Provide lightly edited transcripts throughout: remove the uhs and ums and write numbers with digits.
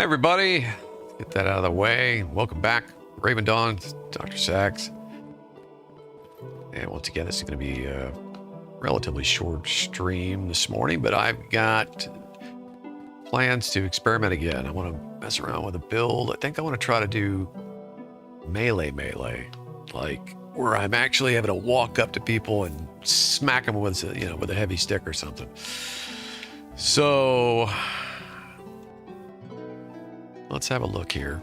Hey everybody, get that out of the way. Welcome back, Ravendawn, DoctorSax. And once again, this is going to be a relatively short stream this morning, but I've got plans to experiment again. I want to mess around with a build. I think I want to try to do melee, like where I'm actually able to walk up to people and smack them with, with a heavy stick or something. So let's have a look here.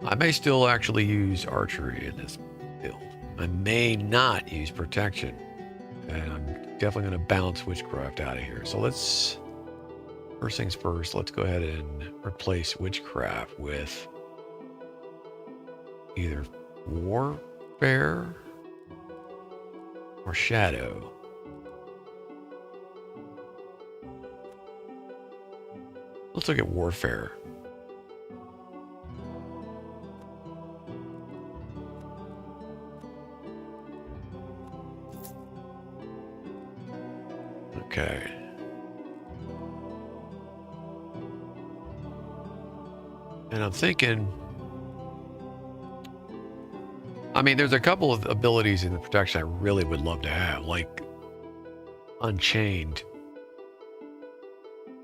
I may still actually use archery in this build. I may not use protection. And I'm definitely going to bounce witchcraft out of here. So let's, first things first, let's go ahead and replace witchcraft with either warfare or shadow. Let's look at warfare. Okay. And I'm thinking, I mean, there's a couple of abilities in the protection I really would love to have, like Unchained.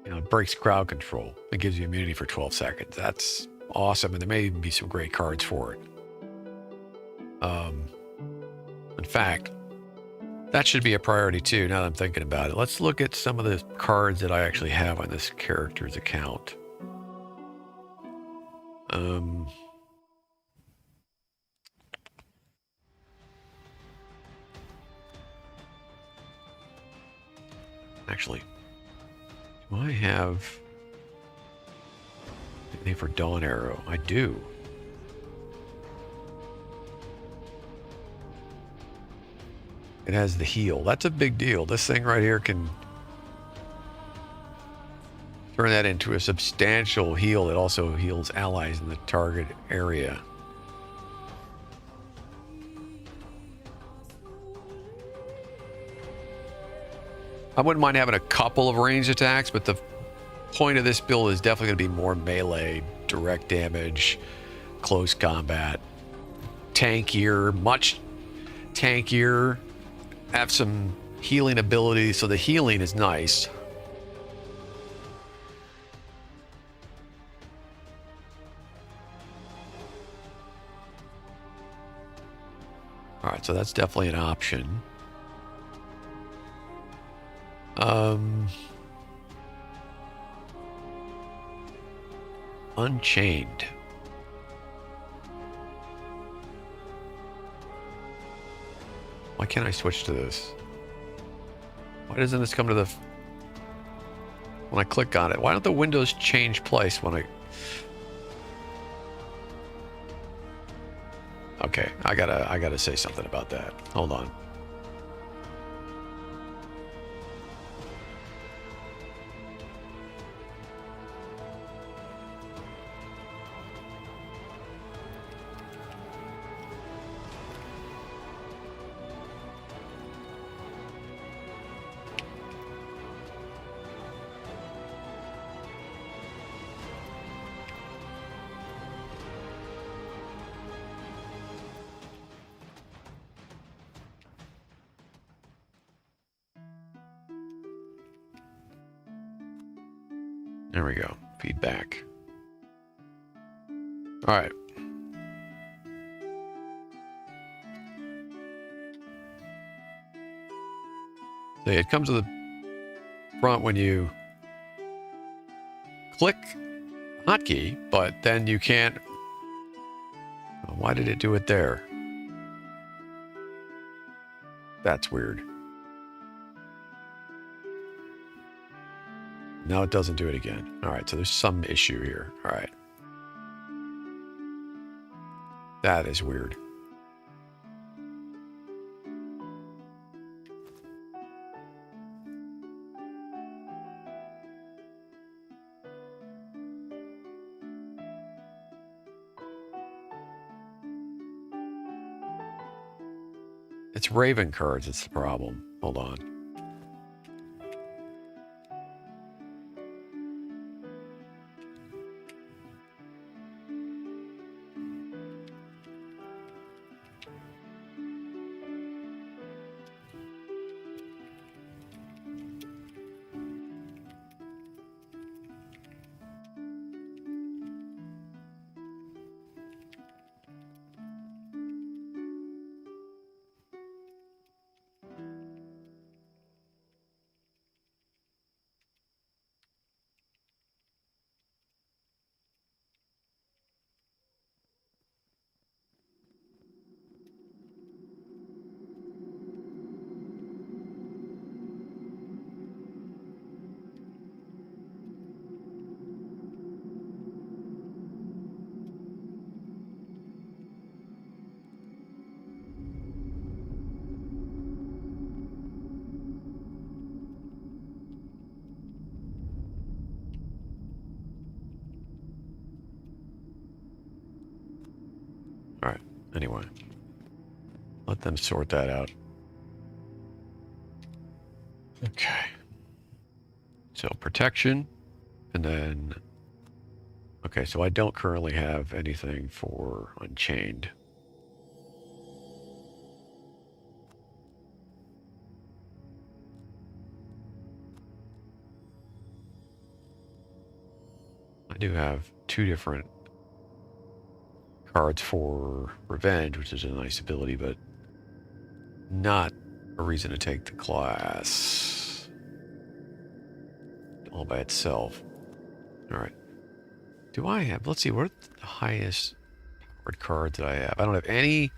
You know, it breaks crowd control. It gives you immunity for 12 seconds. That's awesome, and there may even be some great cards for it. In fact, That should be a priority too, now that I'm thinking about it. Let's look at some of the cards that I actually have on this character's account. Actually, do I have anything for Dawn Arrow? I do. It has the heal. That's a big deal. This thing right here can turn that into a substantial heal that also heals allies in the target area. I wouldn't mind having a couple of ranged attacks, but the point of this build is definitely going to be more melee, direct damage, close combat, tankier, much tankier, have some healing ability, so the healing is nice. All right, so that's definitely an option. Unchained. Why can't I switch to this? Why doesn't this come to the... When I click on it, why don't the windows change place when I... Okay, I gotta say something about that. Hold on. There we go. Feedback. All right. See, it comes to the front when you click hotkey, but then you can't... Why did it do it there? That's weird. Now it doesn't do it again. All right, so there's some issue here. All right. That is weird. It's Raven cards, it's the problem. Hold on. All right, anyway. Let them sort that out. Okay. So protection, and then... Okay, so I don't currently have anything for Unchained. I do have two different cards for Revenge, which is a nice ability, but not a reason to take the class all by itself. All right. Do I have, let's see, what are the highest powered cards that I have? I don't have any.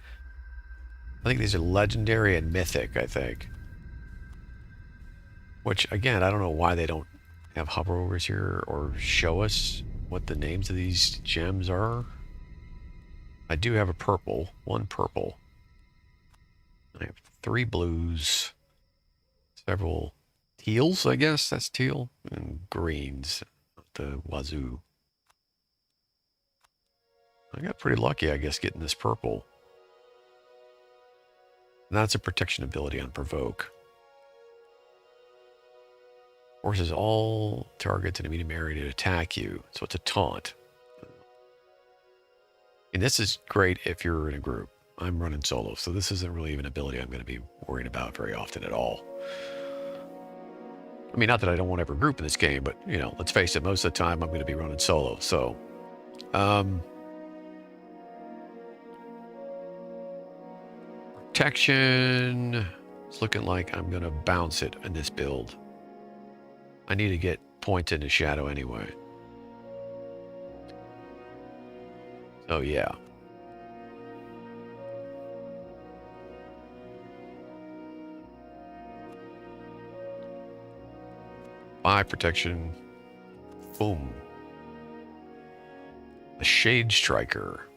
I think these are legendary and mythic, I think. Which, again, I don't know why they don't have hoverovers here or show us what the names of these gems are. I do have a purple, one purple. I have 3 blues, several teals, I guess that's teal, and greens, the wazoo. I got pretty lucky, I guess, getting this purple. And that's a protection ability on provoke. Forces all targets in a medium area to attack you, so it's a taunt. And this is great if you're in a group. I'm running solo, so this isn't really even an ability I'm going to be worrying about very often at all. I mean, not that I don't want to ever group in this game, but, you know, let's face it, most of the time I'm going to be running solo, so... protection... It's looking like I'm going to bounce it in this build. I need to get points into shadow anyway. So, yeah. Five protection. Boom. A Shade Striker.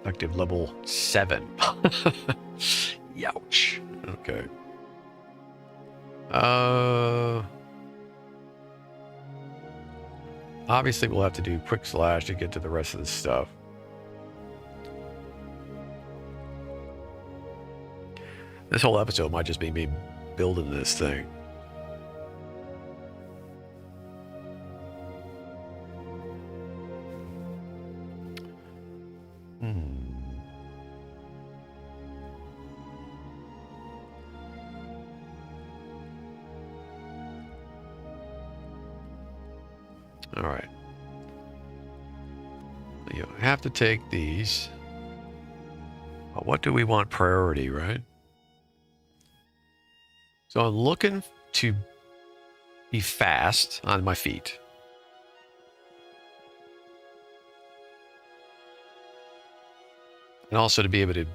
Effective level 7. Youch. Okay. Obviously we'll have to do quick slash to get to the rest of this stuff. This whole episode might just be me building this thing. All right. You have to take these. But what do we want priority, right? So I'm looking to be fast on my feet. And also to be able to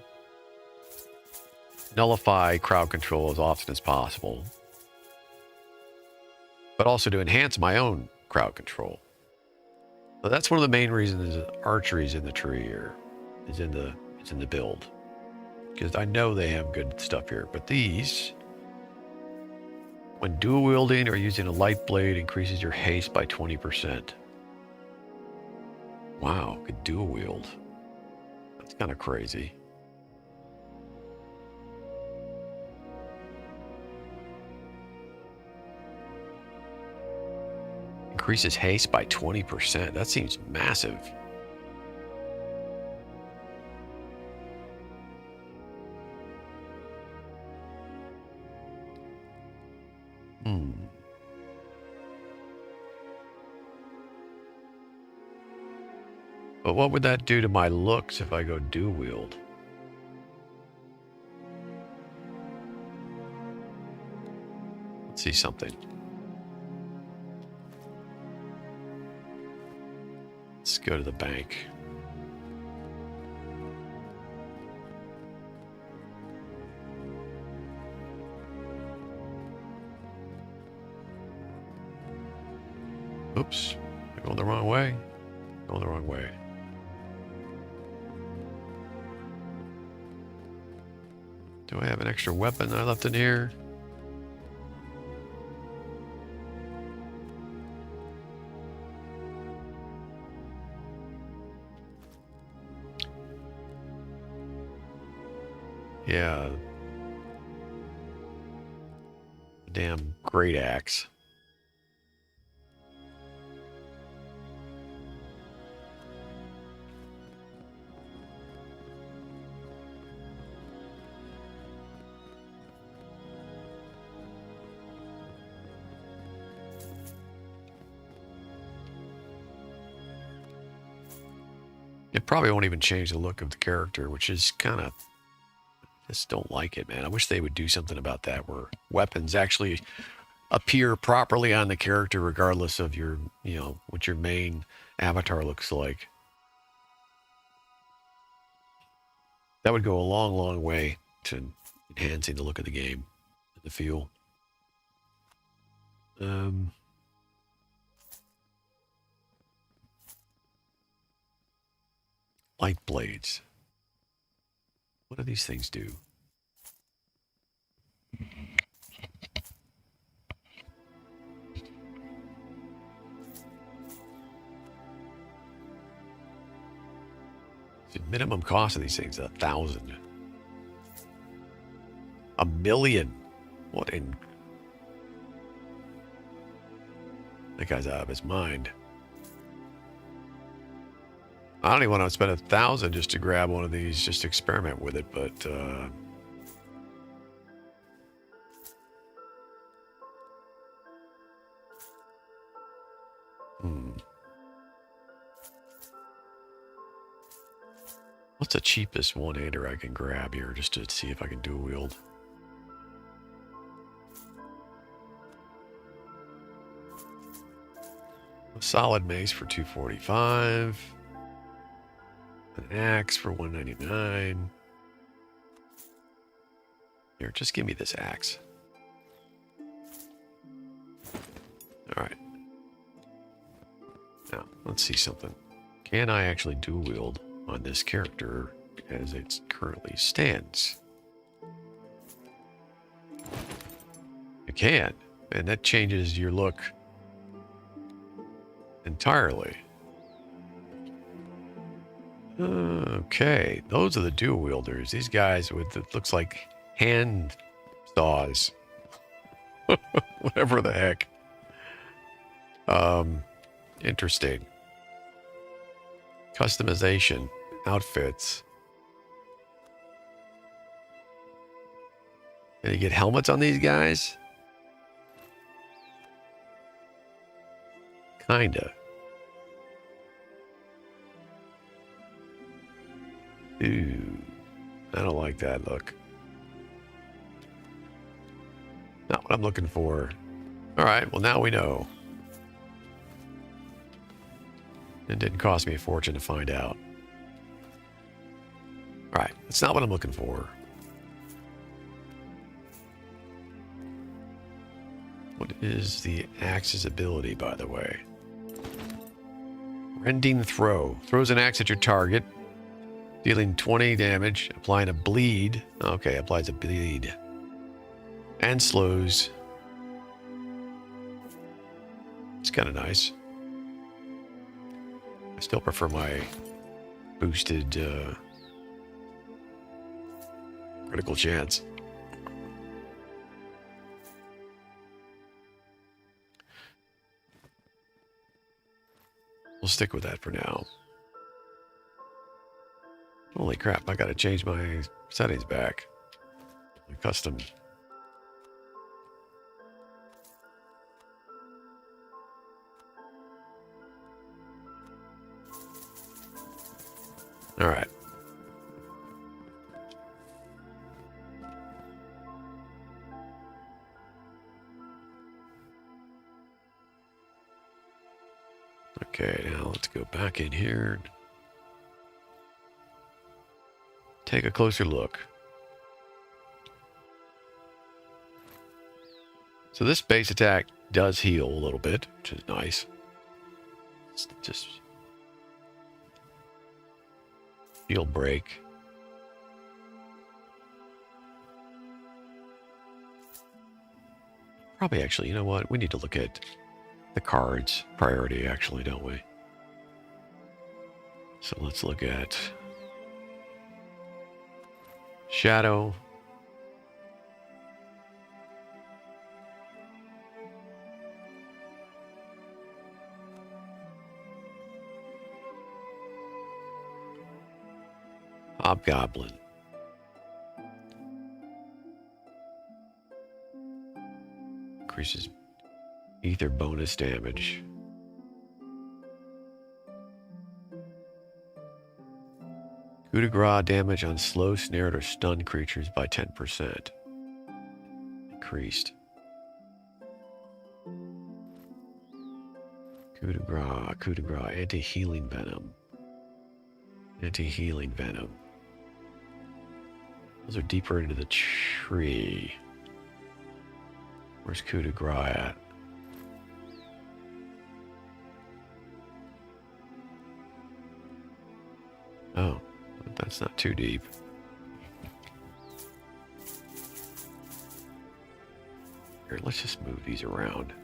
nullify crowd control as often as possible. But also to enhance my own crowd control. So that's one of the main reasons that archery's in the tree here. It's in the build. Because I know they have good stuff here. But these, when dual wielding or using a light blade, increases your haste by 20%. Wow, could dual wield. That's kind of crazy. Increases haste by 20%. That seems massive. But what would that do to my looks if I go dual wield? Let's see something. Let's go to the bank. Oops, I'm going the wrong way. Going the wrong way. Do I have an extra weapon I left in here? Yeah. Damn great axe. It probably won't even change the look of the character, which is kind of, just don't like it, man. I wish they would do something about that, where weapons actually appear properly on the character regardless of your, you know, what your main avatar looks like. That would go a long, long way to enhancing the look of the game, the feel. Light blades. What do these things do? The minimum cost of these things, 1,000. 1,000,000. What in? That guy's out of his mind. I don't even want to spend 1,000 just to grab one of these, just to experiment with it, but what's the cheapest one-hander I can grab here, just to see if I can dual wield? A solid mace for 245. An axe for 199. Here, just give me this axe. All right. Now, let's see something. Can I actually dual wield on this character as it currently stands? I can, and that changes your look entirely. Okay, those are the dual wielders. These guys with it looks like hand saws, whatever the heck. Interesting. Customization, outfits. Can you get helmets on these guys? Kinda. Ooh, I don't like that look. Not what I'm looking for. All right, well, now we know. It didn't cost me a fortune to find out. All right, that's not what I'm looking for. What is the axe's ability, by the way? Rending throw. Throws an axe at your target, dealing 20 damage, applying a bleed. Okay, applies a bleed. And slows. It's kind of nice. I still prefer my boosted critical chance. We'll stick with that for now. Holy crap, I gotta change my settings back. My custom. All right. Okay, now let's go back in here. Take a closer look. So this base attack does heal a little bit, which is nice. It's just shield break. Probably actually, you know what? We need to look at the cards priority, actually, don't we? So let's look at Shadow. Hobgoblin. Increases ether bonus damage. Coup de grace damage on slow, snared, or stunned creatures by 10%. Increased. Coup de grace, anti-healing venom. Anti-healing venom. Those are deeper into the tree. Where's coup de grace at? Oh, that's not too deep. Here, let's just move these around.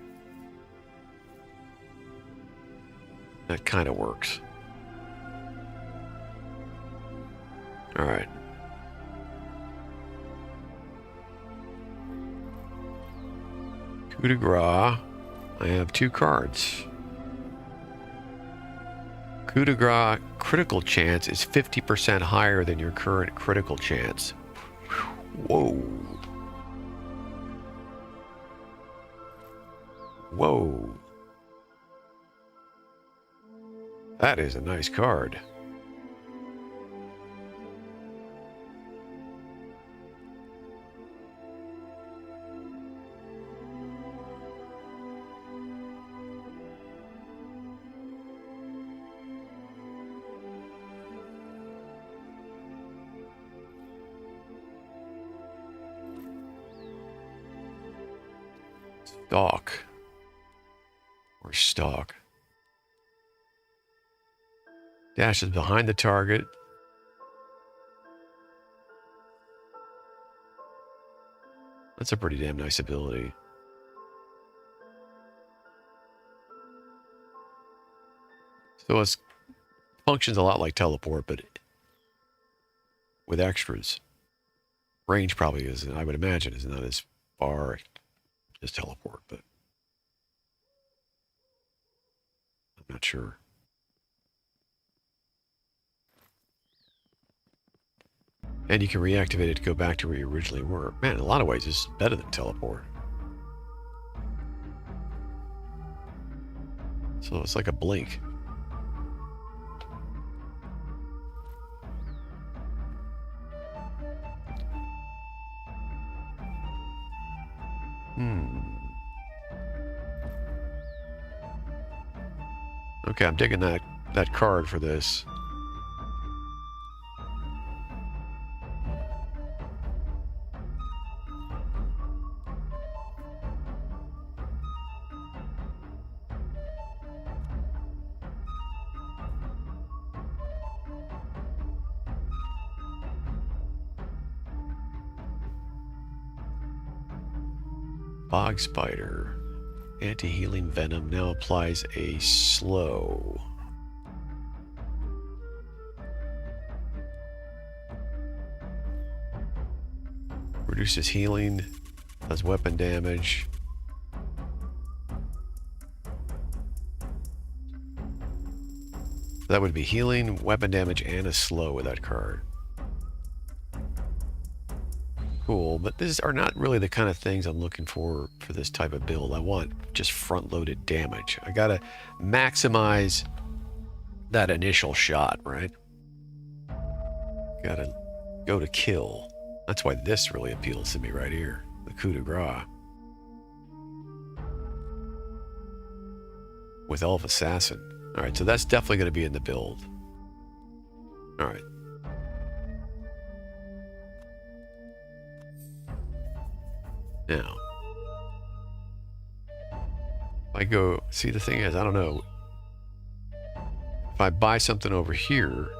That kind of works. All right. Coup de grace. I have 2 cards. Coup de grace critical chance is 50% higher than your current critical chance. Whoa. Whoa. That is a nice card. Stalk. Or stalk. Dashes behind the target. That's a pretty damn nice ability. So it functions a lot like teleport, but with extras. Range probably is, I would imagine, is not as far as teleport, but I'm not sure. And you can reactivate it to go back to where you originally were. Man, in a lot of ways, it's better than teleport. So it's like a blink. Okay, I'm digging that card for this. Bog Spider. Anti-healing venom now applies a slow. Reduces healing, does weapon damage. That would be healing, weapon damage, and a slow with that card. Cool, but these are not really the kind of things I'm looking for this type of build. I want just front-loaded damage. I gotta maximize that initial shot, right? Gotta go to kill. That's why this really appeals to me right here. The coup de grace. With Elf Assassin. Alright, so that's definitely going to be in the build. Alright. Now. If I go... See, the thing is, I don't know. If I buy something over here...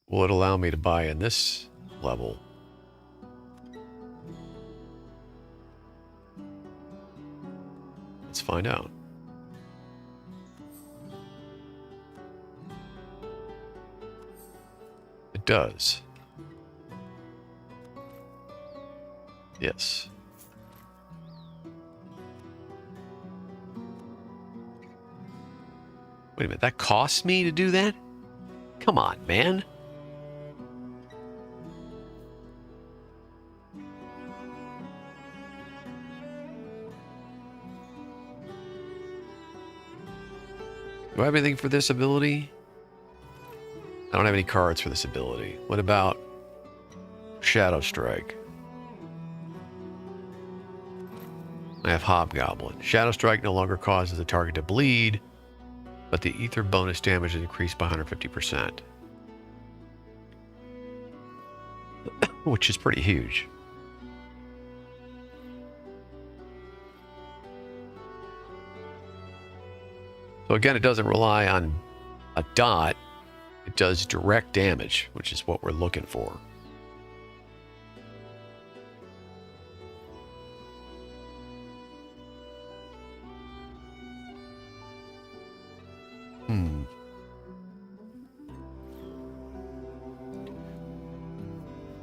will it allow me to buy in this level? Let's find out. It does. Yes. Wait a minute, that costs me to do that? Come on, man. Do I have anything for this ability? I don't have any cards for this ability. What about Shadow Strike? I have Hobgoblin. Shadow Strike no longer causes the target to bleed, but the ether bonus damage is increased by 150%. Which is pretty huge. So again, it doesn't rely on a dot. It does direct damage, which is what we're looking for.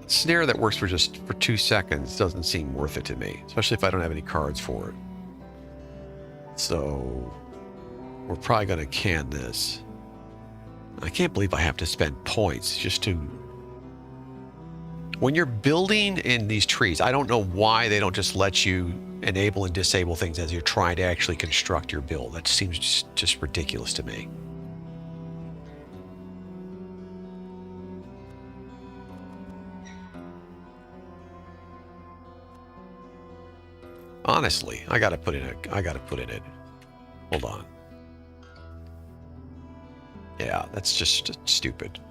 Snare that works for 2 seconds doesn't seem worth it to me, especially if I don't have any cards for it. So we're probably going to can this. I can't believe I have to spend points just to... When you're building in these trees, I don't know why they don't just let you enable and disable things as you're trying to actually construct your build. That seems just ridiculous to me. Honestly, I gotta put in it. Hold on. Yeah, that's just stupid.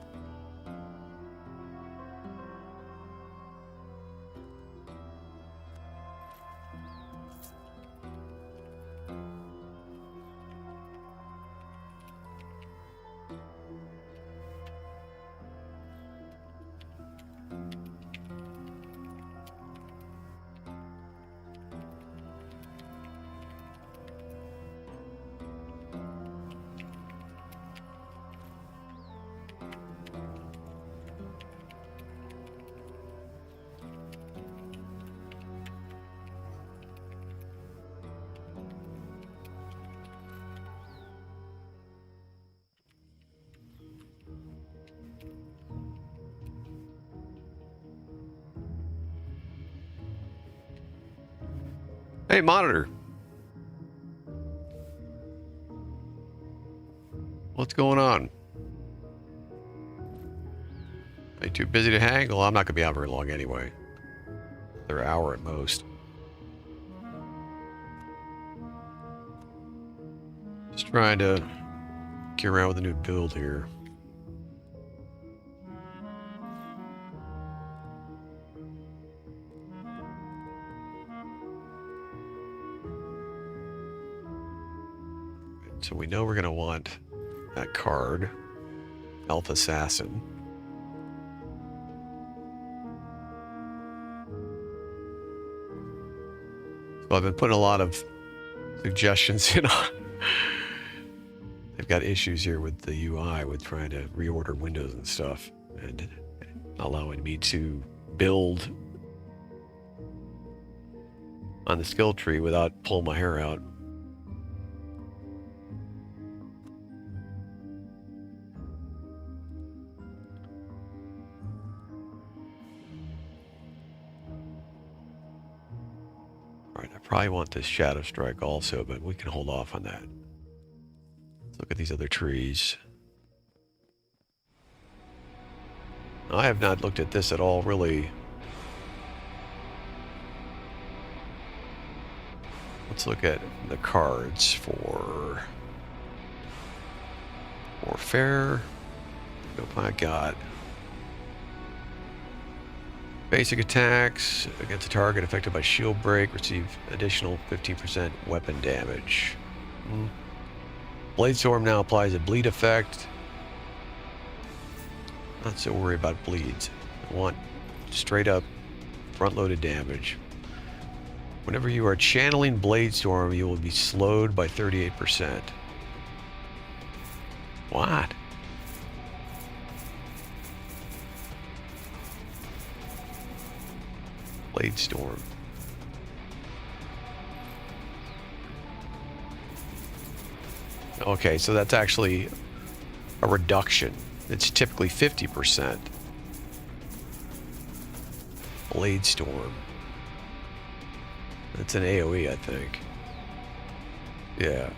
Hey, monitor. What's going on? Are you too busy to hang? Well, I'm not going to be out very long anyway. Another hour at most. Just trying to get around with a new build here. So we know we're going to want that card, Elf Assassin. So I've been putting a lot of suggestions in. They've got issues here with the UI with trying to reorder windows and stuff and allowing me to build on the skill tree without pulling my hair out. Probably want this Shadow Strike also, but we can hold off on that. Let's look at these other trees. I have not looked at this at all, really. Let's look at the cards for Warfare. Nope, I got basic attacks against a target affected by shield break, receive additional 15% weapon damage. Blade Storm now applies a bleed effect. Not so worried about bleeds. I want straight up front-loaded damage. Whenever you are channeling Blade Storm, you will be slowed by 38%. What? Blade Storm. Okay, so that's actually a reduction. It's typically 50%. Blade Storm. That's an AoE, I think. Yeah.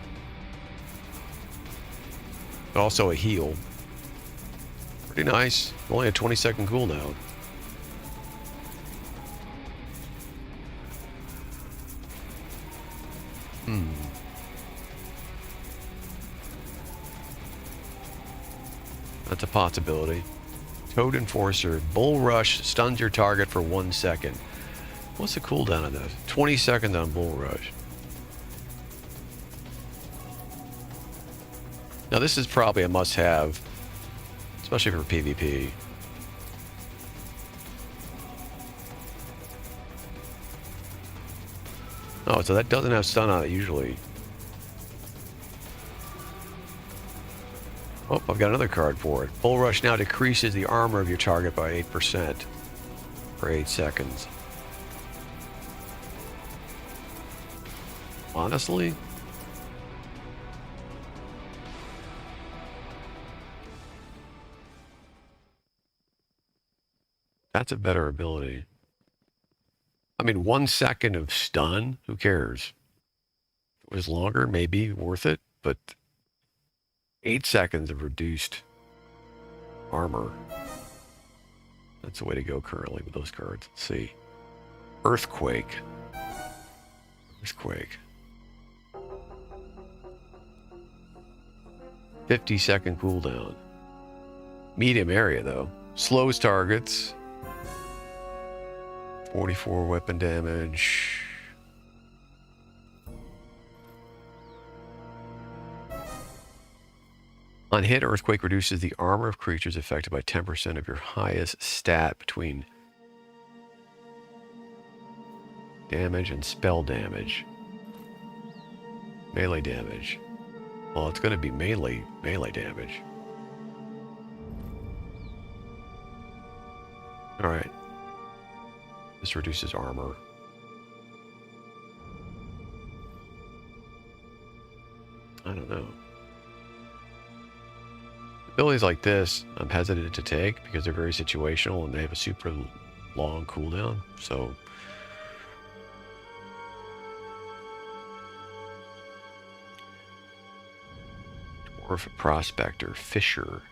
Also a heal. Pretty nice. Only a 20-second cooldown. That's a possibility. Toad Enforcer. Bull Rush stuns your target for 1 second. What's the cooldown on this? 20 seconds on Bull Rush. Now this is probably a must-have, especially for PvP. Oh, so that doesn't have stun on it usually. Oh, I've got another card for it. Bull Rush now decreases the armor of your target by 8% for 8 seconds. Honestly? That's a better ability. I mean, 1 second of stun, who cares? If it was longer, maybe worth it, but 8 seconds of reduced armor. That's the way to go currently with those cards. Let's see. Earthquake. Earthquake. 50-second cooldown. Medium area, though. Slows targets. 44 weapon damage. On hit, Earthquake reduces the armor of creatures affected by 10% of your highest stat between damage and spell damage. Melee damage. Well, it's going to be melee damage. All right. This reduces armor. I don't know. Abilities like this, I'm hesitant to take because they're very situational and they have a super long cooldown. So, Dwarf Prospector, Fisher.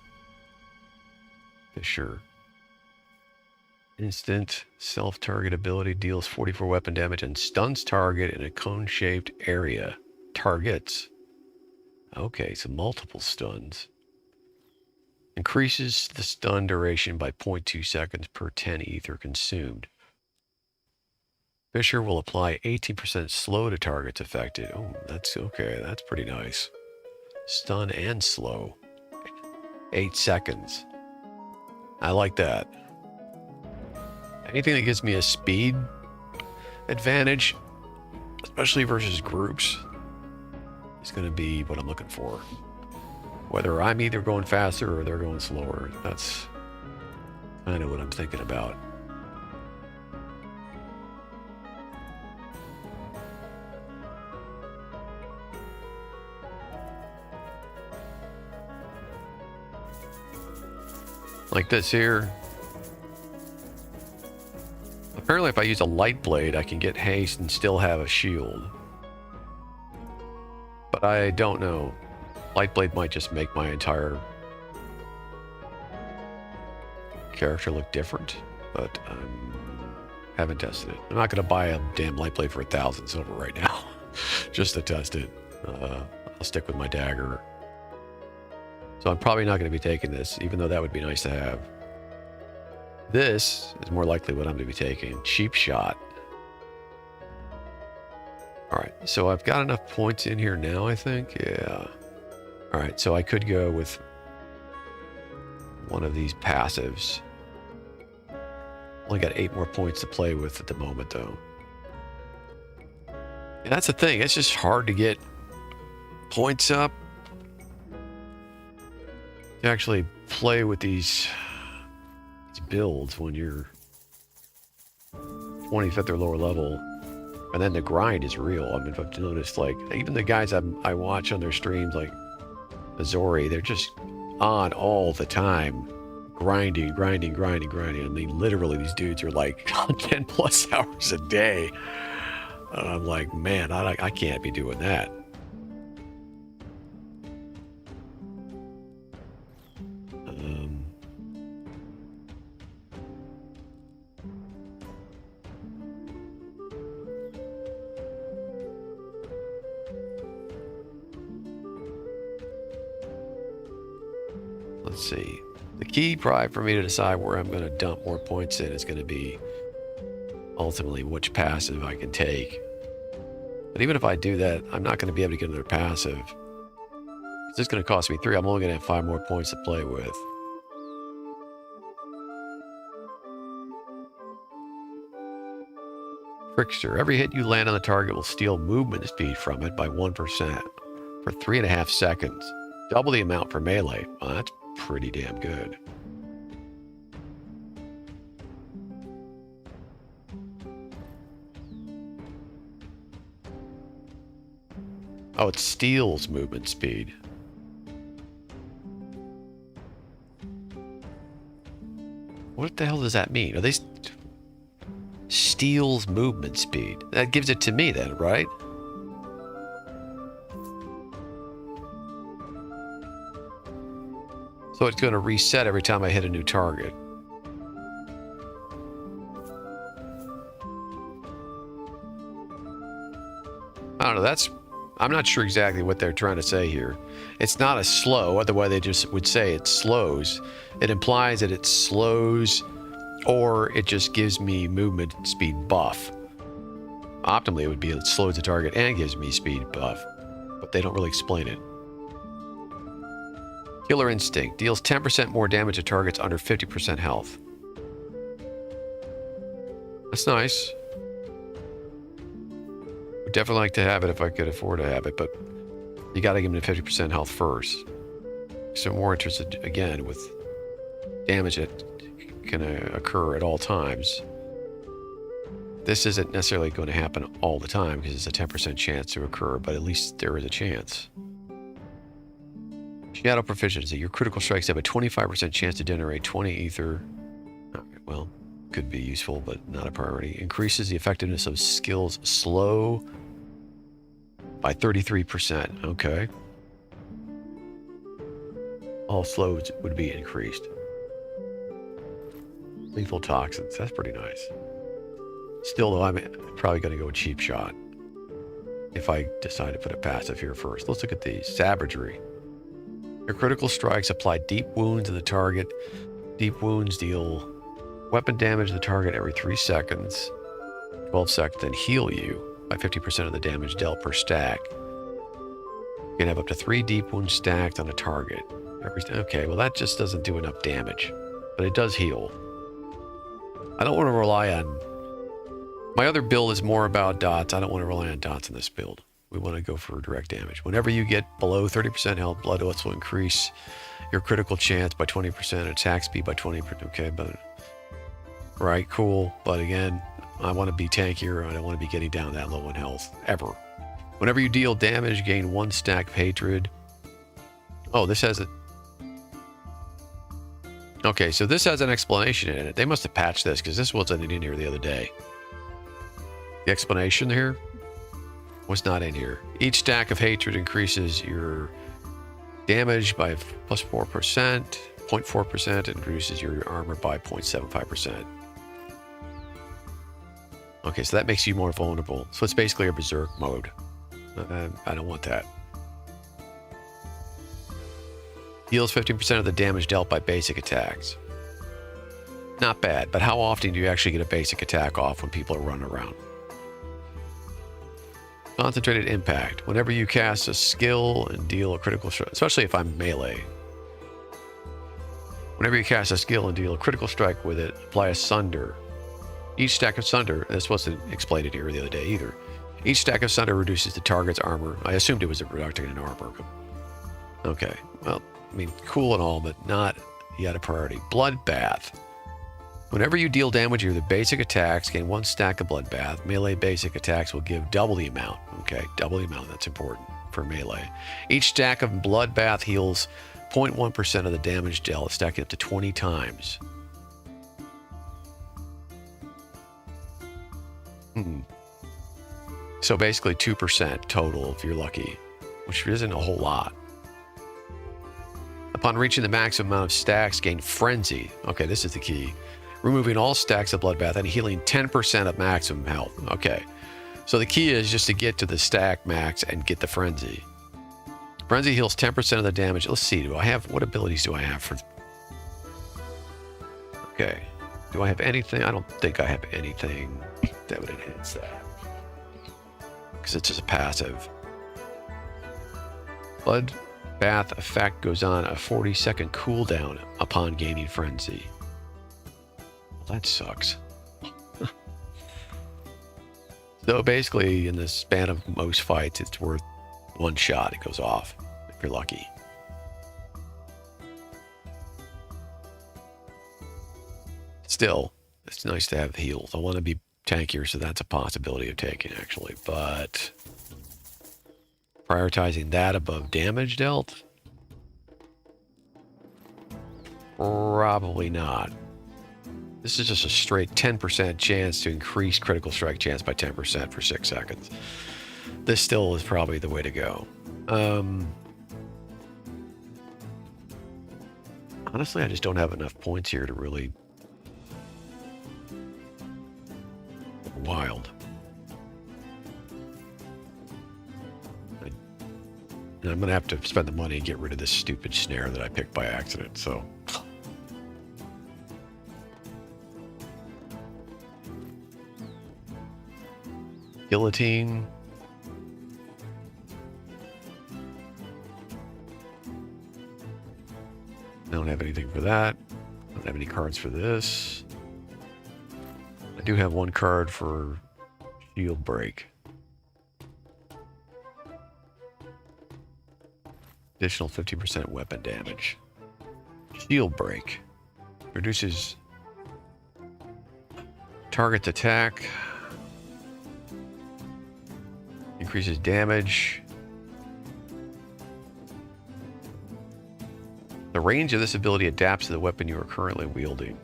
Instant self-target ability deals 44 weapon damage and stuns target in a cone-shaped area. Targets. Okay, so multiple stuns. Increases the stun duration by 0.2 seconds per 10 ether consumed. Fisher will apply 18% slow to targets affected. Oh, that's okay. That's pretty nice. Stun and slow. 8 seconds. I like that. Anything that gives me a speed advantage, especially versus groups, is going to be what I'm looking for. Whether I'm either going faster or they're going slower, that's kind of what I'm thinking about. Like this here. Apparently if I use a light blade, I can get haste and still have a shield. But I don't know. Light blade might just make my entire character look different, but I haven't tested it. I'm not going to buy a damn light blade for 1,000 silver right now, just to test it. I'll stick with my dagger. So I'm probably not going to be taking this, even though that would be nice to have. This is more likely what I'm going to be taking. Cheap shot. All right, so I've got enough points in here now, I think. Yeah. All right, so I could go with one of these passives. Only got 8 more points to play with at the moment, though. And that's the thing. It's just hard to get points up to actually play with these builds when you're 25th or lower level. And then the grind is real. I mean, if I've noticed, like, even the guys I watch on their streams, like Azori, they're just on all the time, grinding. I mean, literally, these dudes are like on 10 plus hours a day. And I'm like, man, I can't be doing that. Let's see. The key probably for me to decide where I'm going to dump more points in is going to be ultimately which passive I can take. But even if I do that, I'm not going to be able to get another passive. It's just going to cost me 3. I'm only going to have 5 more points to play with. Trickster. Every hit you land on the target will steal movement speed from it by 1% for 3.5 seconds. Double the amount for melee. Well, that's pretty damn good. Oh, it steals movement speed. What the hell does that mean? Are they steals movement speed? That gives it to me then, right? So it's going to reset every time I hit a new target. I don't know, I'm not sure exactly what they're trying to say here. It's not a slow, otherwise they just would say it slows. It implies that it slows or it just gives me movement speed buff. Optimally, it would be it slows the target and gives me speed buff, but they don't really explain it. Killer Instinct deals 10% more damage to targets under 50% health. That's nice. Would definitely like to have it if I could afford to have it, but you got to give me 50% health first. So I'm more interested again with damage that can occur at all times. This isn't necessarily going to happen all the time because it's a 10% chance to occur, but at least there is a chance. Shadow Proficiency. Your critical strikes have a 25% chance to generate 20 ether. Well, could be useful, but not a priority. Increases the effectiveness of skills slow by 33%. Okay. All slows would be increased. Lethal toxins. That's pretty nice. Still, though, I'm probably going to go with Cheap Shot if I decide to put a passive here first. Let's look at these. Savagery. Your critical strikes apply deep wounds to the target. Deep wounds deal weapon damage to the target every 3 seconds, 12 seconds, and heal you by 50% of the damage dealt per stack. You can have up to 3 deep wounds stacked on a target. Okay, well that just doesn't do enough damage, but it does heal. I don't want to rely on... My other build is more about dots. I don't want to rely on dots in this build. We want to go for direct damage. Whenever you get below 30% health, Blood Oaths will increase your critical chance by 20%, attack speed by 20%. Okay, but... Right, cool. But again, I want to be tankier. I don't want to be getting down that low in health, ever. Whenever you deal damage, gain 1 stack of hatred. Oh, this has a... Okay, so this has an explanation in it. They must have patched this, because this wasn't in here the other day. The explanation here was not in here. Each stack of hatred increases your damage by plus 4%, 0.4%, and reduces your armor by 0.75%. Okay, so that makes you more vulnerable. So it's basically a berserk mode. I don't want that. Heals 15% of the damage dealt by basic attacks. Not bad, but how often do you actually get a basic attack off when people are running around? Concentrated impact. Whenever you cast a skill and deal a critical strike, especially if I'm melee. Whenever you cast a skill and deal a critical strike with it, apply a sunder. Each stack of sunder, this wasn't explained here the other day either. Each stack of sunder reduces the target's armor. I assumed it was a reduction in armor. Okay, well, I mean, cool and all, but not yet a priority. Bloodbath. Whenever you deal damage with your basic attacks, gain 1 stack of Bloodbath. Melee basic attacks will give double the amount. Okay, double the amount. That's important for melee. Each stack of Bloodbath heals 0.1% of the damage dealt, stacking up to 20 times. So basically 2% total if you're lucky, which isn't a whole lot. Upon reaching the maximum amount of stacks, gain Frenzy. Okay, this is the key. Removing all stacks of Bloodbath and healing 10% of maximum health. Okay, so the key is just to get to the stack max and get the Frenzy. Frenzy heals 10% of the damage. Let's see. What abilities do I have for... Okay. Do I have anything? I don't think I have anything that would enhance that. Because it's just a passive. Blood bath effect goes on a 40-second cooldown upon gaining frenzy. Well, that sucks. So basically, in the span of most fights, it's worth one shot. It goes off, if you're lucky. Still, it's nice to have heals. I want to be tankier, so that's a possibility of taking, actually. But prioritizing that above damage dealt? Probably not. This is just a straight 10% chance to increase critical strike chance by 10% for 6 seconds. This still is probably the way to go. Honestly, I just don't have enough points here to really... Wild. And I'm going to have to spend the money and get rid of this stupid snare that I picked by accident, so... Guillotine. I don't have anything for that. I don't have any cards for this. I do have one card for shield break. Additional 50% weapon damage. Shield break. Reduces target's attack. Increases damage. The range of this ability adapts to the weapon you are currently wielding.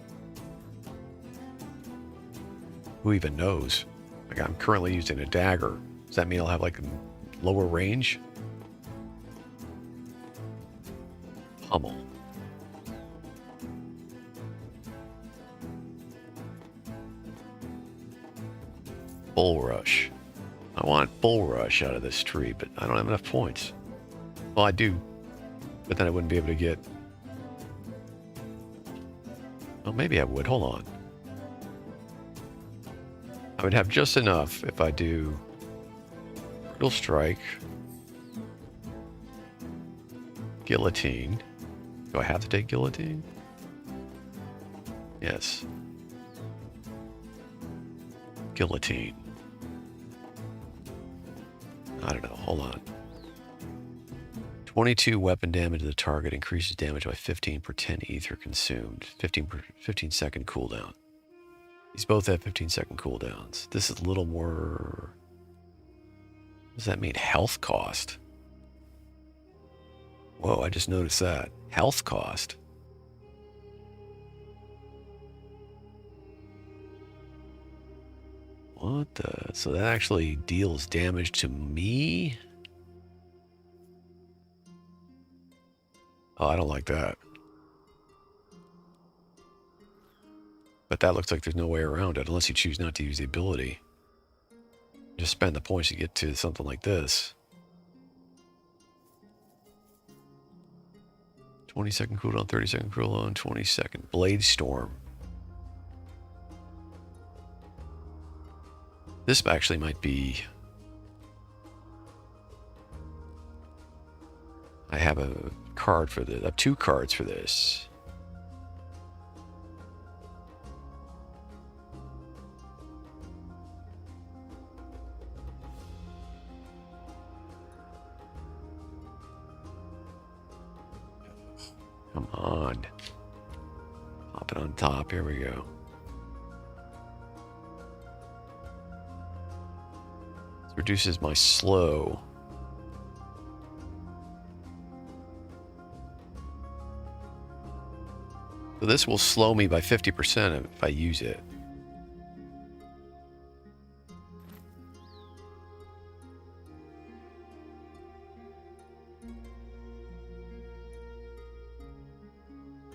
Who even knows? Like, I'm currently using a dagger. Does that mean I'll have like a lower range? Pummel. Bull rush. I want bull rush out of this tree, but I don't have enough points. Well, I do, but then I wouldn't be able to get... Well, maybe I would. Hold on. I would have just enough if I do brutal strike, guillotine. Do I have to take guillotine? Yes. Guillotine. I don't know. Hold on. 22 weapon damage to the target increases damage by 15 per 10 ether consumed. 15 second cooldown. These both have 15-second cooldowns. This is a little more... What does that mean? Health cost. Whoa, I just noticed that. Health cost. What the... So that actually deals damage to me? Oh, I don't like that. But that looks like there's no way around it, unless you choose not to use the ability. Just spend the points to get to something like this. 20-second cooldown, 30-second cooldown, 20-second. Blade Storm. This actually might be... I have a card for this. I have 2 cards for this. Come on. Pop it on top. Here we go. This reduces my slow. So this will slow me by 50% if I use it.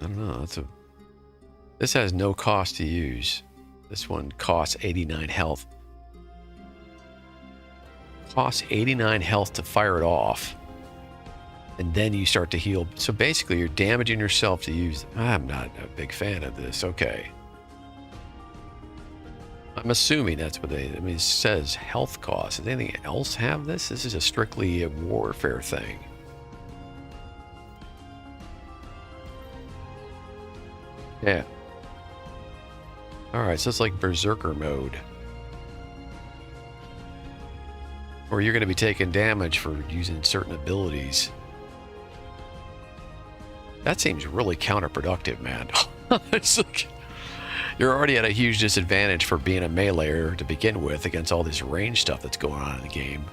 I don't know. This has no cost to use. This one costs 89 health. Costs 89 health to fire it off. and then you start to heal. So basically, you're damaging yourself to use. I'm not a big fan of this. Okay. I'm assuming that's what they. I mean, it says health costs. Does anything else have this? This is a strictly a warfare thing. Yeah. All right, so it's like berserker mode, or you're going to be taking damage for using certain abilities. That seems really counterproductive, man. It's like you're already at a huge disadvantage for being a meleeer to begin with against all this range stuff that's going on in the game.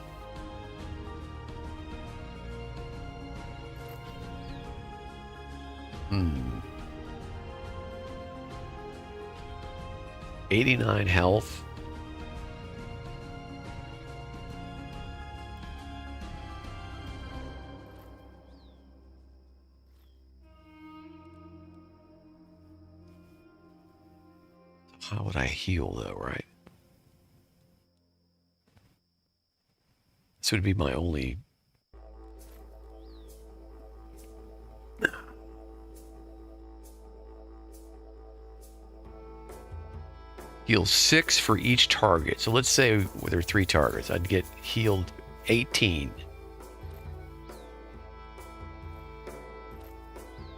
Hmm. 89 health. How would I heal though, right? This would be my only... Heal 6 for each target. So let's say there are 3 targets. I'd get healed 18.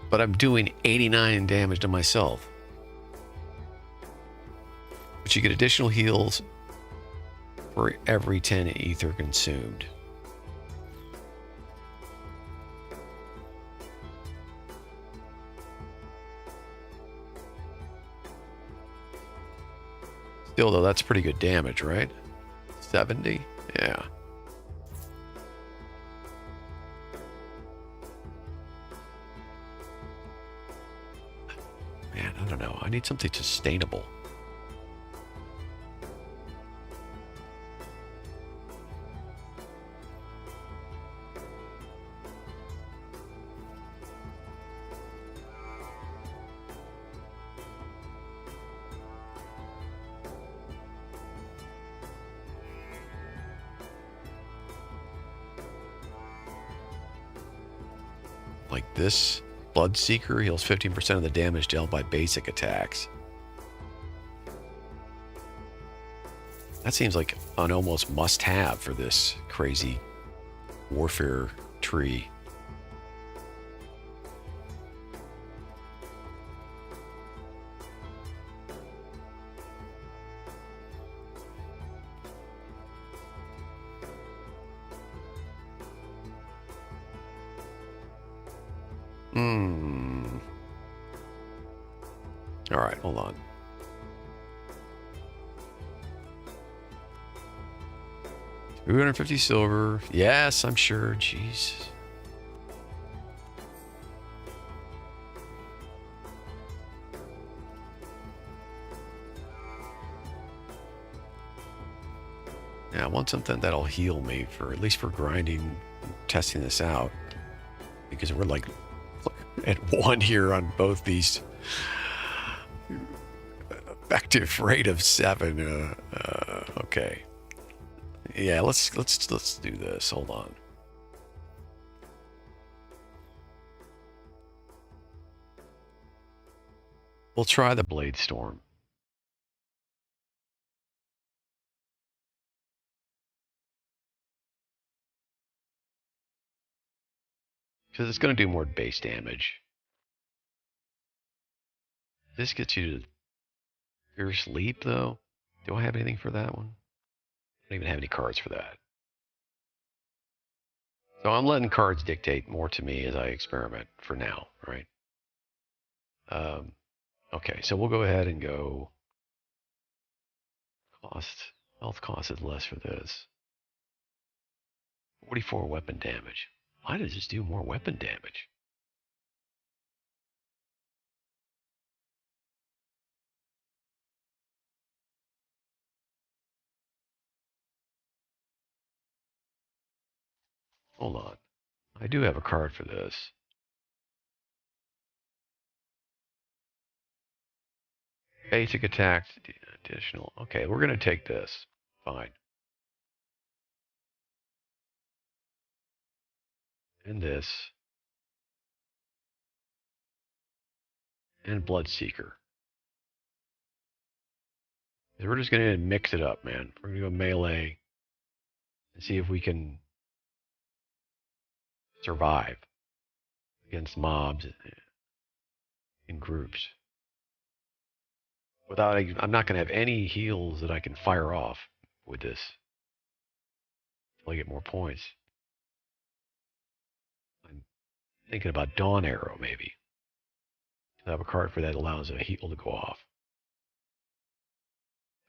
But I'm doing 89 damage to myself. But you get additional heals for every 10 ether consumed. Still, though, that's pretty good damage, right? 70? Yeah. Man, I don't know. I need something sustainable. Like this Bloodseeker heals 15% of the damage dealt by basic attacks. That seems like an almost must-have for this crazy warfare tree. All right, hold on. $250 silver. Yes, I'm sure. Jeez. Yeah, I want something that'll heal me for at least for grinding, testing this out, because we're like at 1 here on both these. Effective rate of 7. Okay. Yeah, let's do this. Hold on. We'll try the Blade Storm. Because it's going to do more base damage. This gets you to Fierce Leap, though. Do I have anything for that one? I don't even have any cards for that. So I'm letting cards dictate more to me as I experiment for now, right? Okay, so we'll go ahead and go cost. Health cost is less for this. 44 weapon damage. Why does this do more weapon damage? Hold on. I do have a card for this. Basic attacks, additional. Okay, we're going to take this. Fine. And this. and Bloodseeker. We're just going to mix it up, man. We're going to go melee and see if we can survive against mobs in groups. I'm not going to have any heals that I can fire off with this until I get more points. I'm thinking about Dawn Arrow, maybe. I have a card for that allows a heal to go off.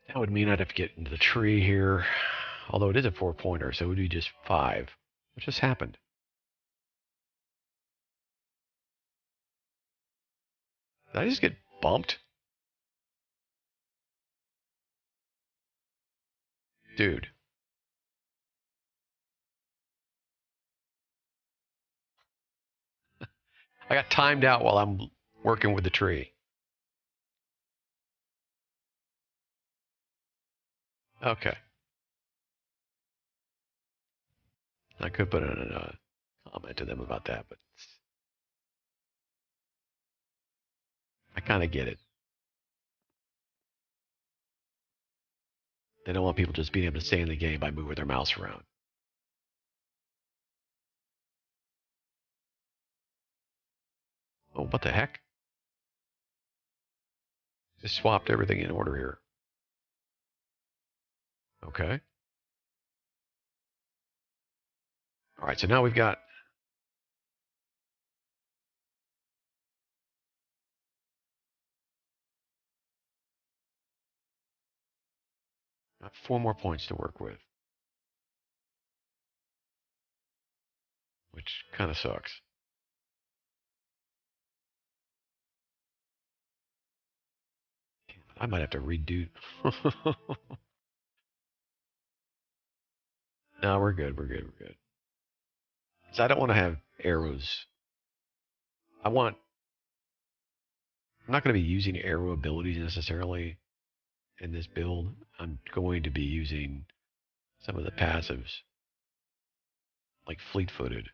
That would mean I'd have to get into the tree here. Although it is a 4-pointer, so it would be just 5. What just happened? Did I just get bumped? Dude. I got timed out while I'm working with the tree. Okay. I could put in a comment to them about that, but I kind of get it. They don't want people just being able to stay in the game by moving their mouse around. Oh, what the heck? Just swapped everything in order here. Okay. All right, so now we've got 4 more points to work with, which kind of sucks. I might have to redo. No, we're good. We're good. We're good. So I don't want to have arrows. I'm not going to be using arrow abilities necessarily in this build. I'm going to be using some of the passives, like fleet-footed.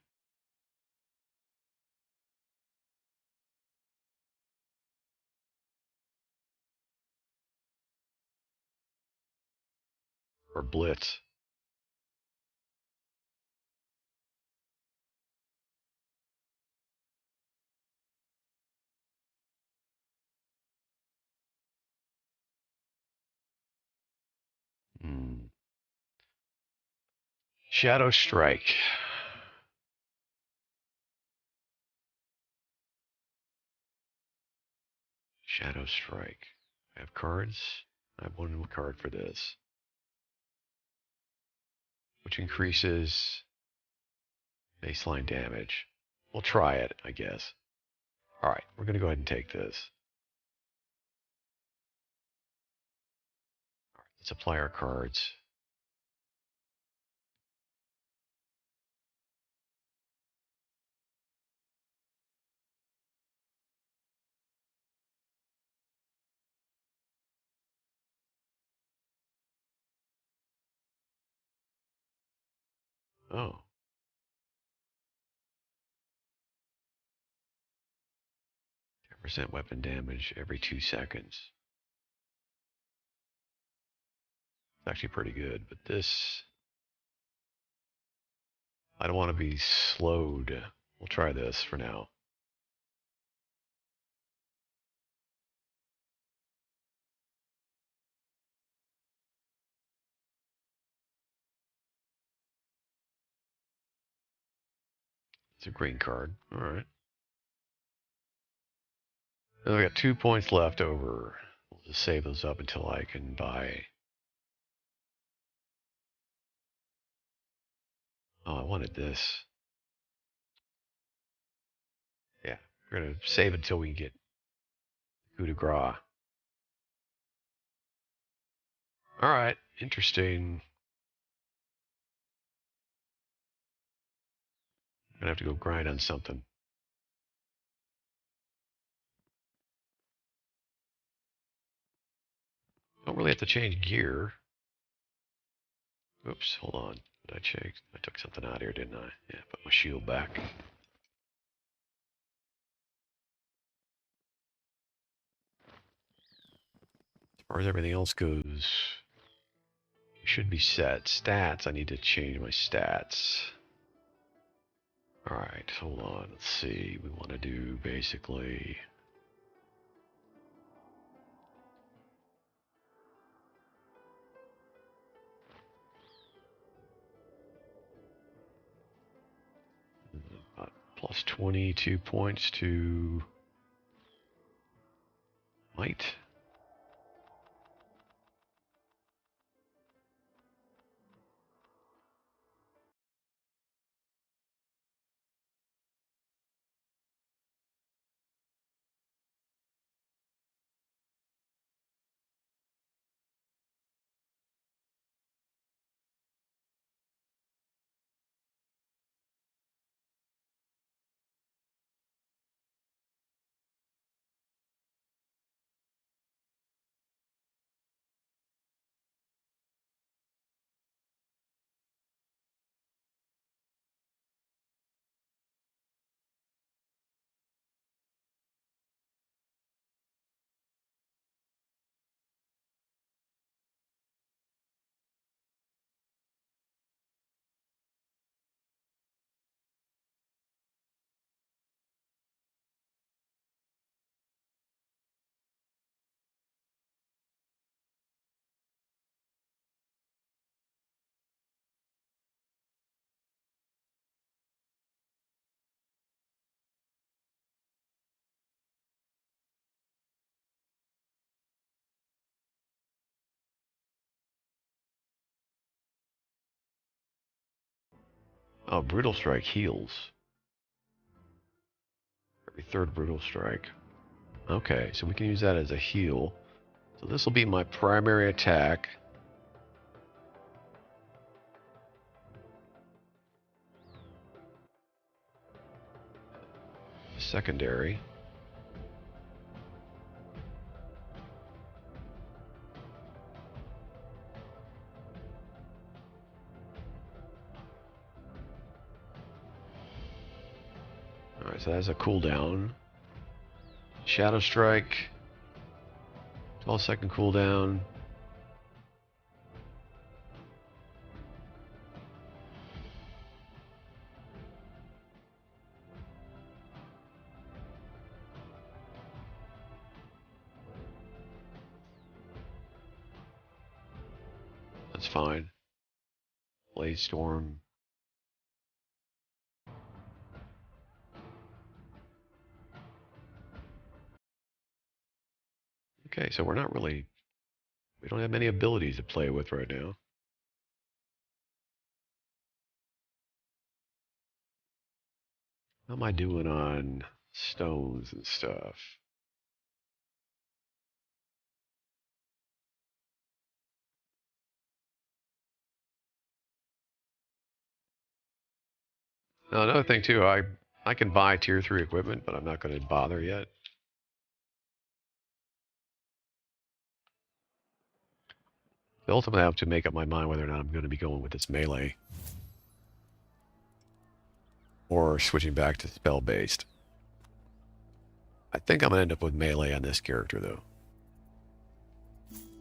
Or blitz. Shadow Strike. Shadow Strike. I have cards. I have one card for this, which increases baseline damage. We'll try it, I guess. All right, we're going to go ahead and take this. All right, let's apply our cards. Oh. 10% weapon damage every 2 seconds. It's actually pretty good, but this, I don't want to be slowed. We'll try this for now. It's a green card. All right. Now we got 2 points left over. We'll just save those up until I can buy. Oh, I wanted this. Yeah, we're going to save until we get coup de grace. All right, interesting. I'm going to have to go grind on something. Don't really have to change gear. Oops, hold on. Did I check? I took something out here, didn't I? Yeah, put my shield back. far as everything else goes, it should be set. Stats, I need to change my stats. Alright, hold on. Let's see. We want to do basically... plus 22 points to might. Oh, Brutal Strike heals. Every third Brutal Strike. Okay, so we can use that as a heal. So this will be my primary attack. Secondary. Alright, so that's a cooldown. Shadow Strike. 12-second cooldown. That's fine. Blade Storm. Okay, so we're not really... We don't have many abilities to play with right now. How am I doing on stones and stuff? Now, another thing too, I can buy tier 3 equipment, but I'm not going to bother yet. Ultimately, I have to make up my mind whether or not I'm going to be going with this melee. Or switching back to spell-based. I think I'm going to end up with melee on this character, though.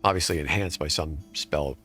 Obviously enhanced by some spell.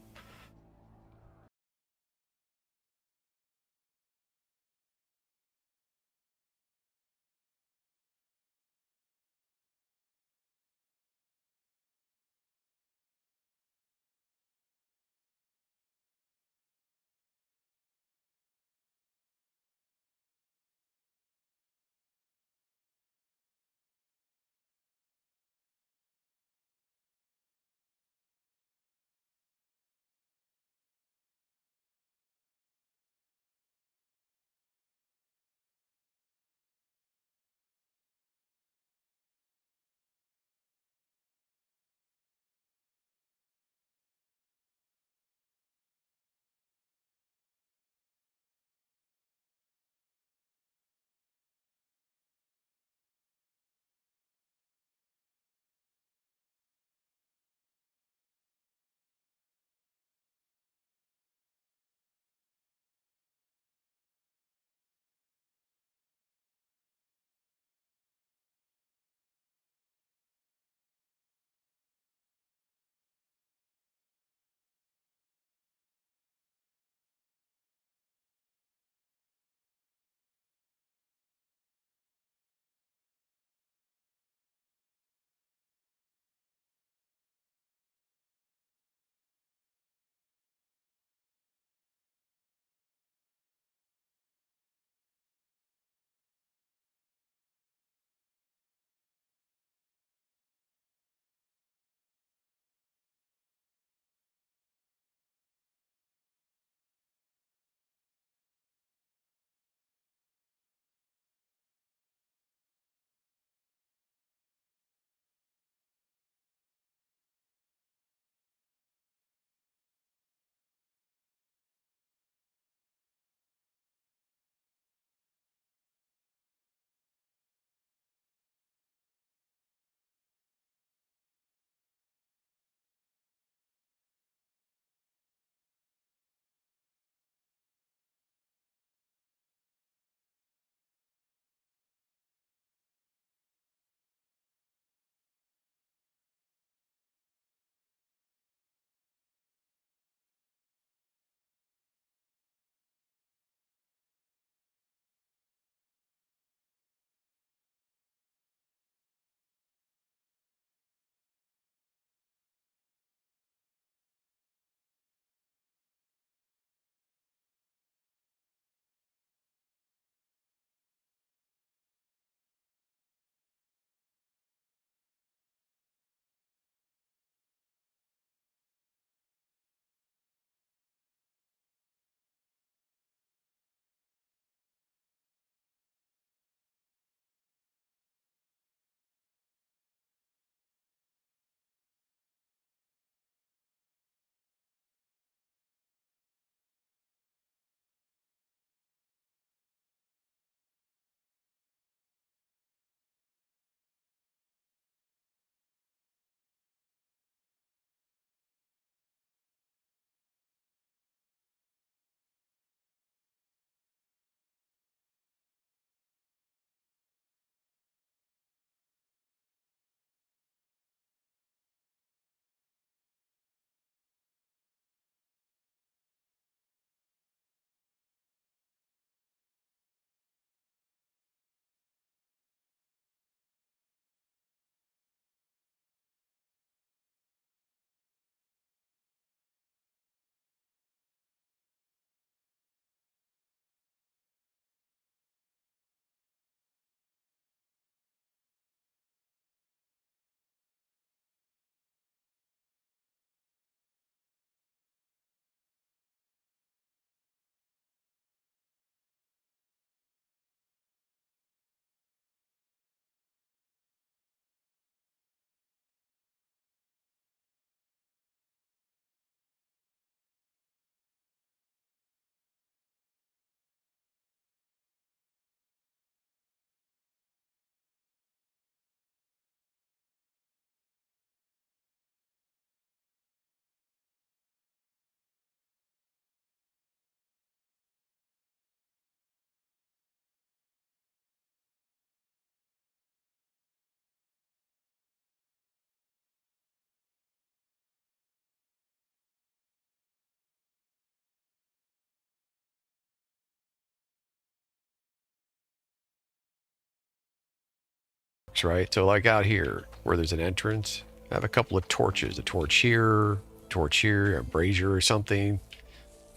works, right? So like out here, where there's an entrance, I have a couple of torches. A torch here, a brazier or something.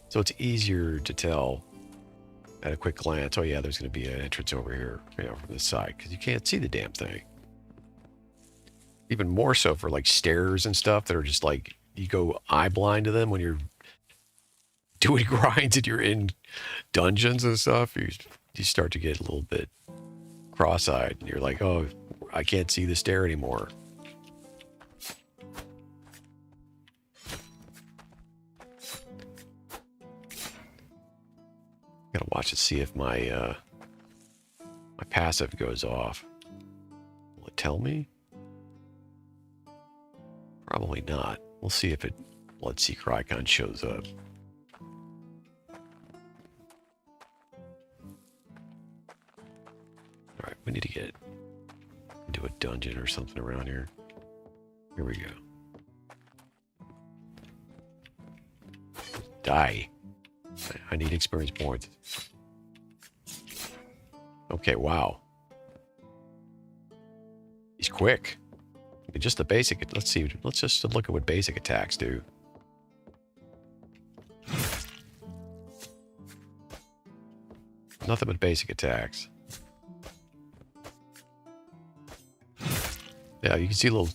So it's easier to tell at a quick glance, oh yeah, there's going to be an entrance over here, you know, from this side, because you can't see the damn thing. Even more so for like stairs and stuff that are just like, you go eye blind to them when you're doing grinds and you're in dungeons and stuff. You start to get a little bit cross-eyed and you're like, oh, I can't see the stair anymore. Gotta watch to see if my my passive goes off. Will it tell me? Probably not. We'll see if it Bloodseeker icon shows up. Alright, we need to get into a dungeon or something around here. Here we go. Die. I need experience points. Okay, wow. He's quick. Just the basic. Let's see. Let's just look at what basic attacks do. Nothing but basic attacks. Yeah, you can see little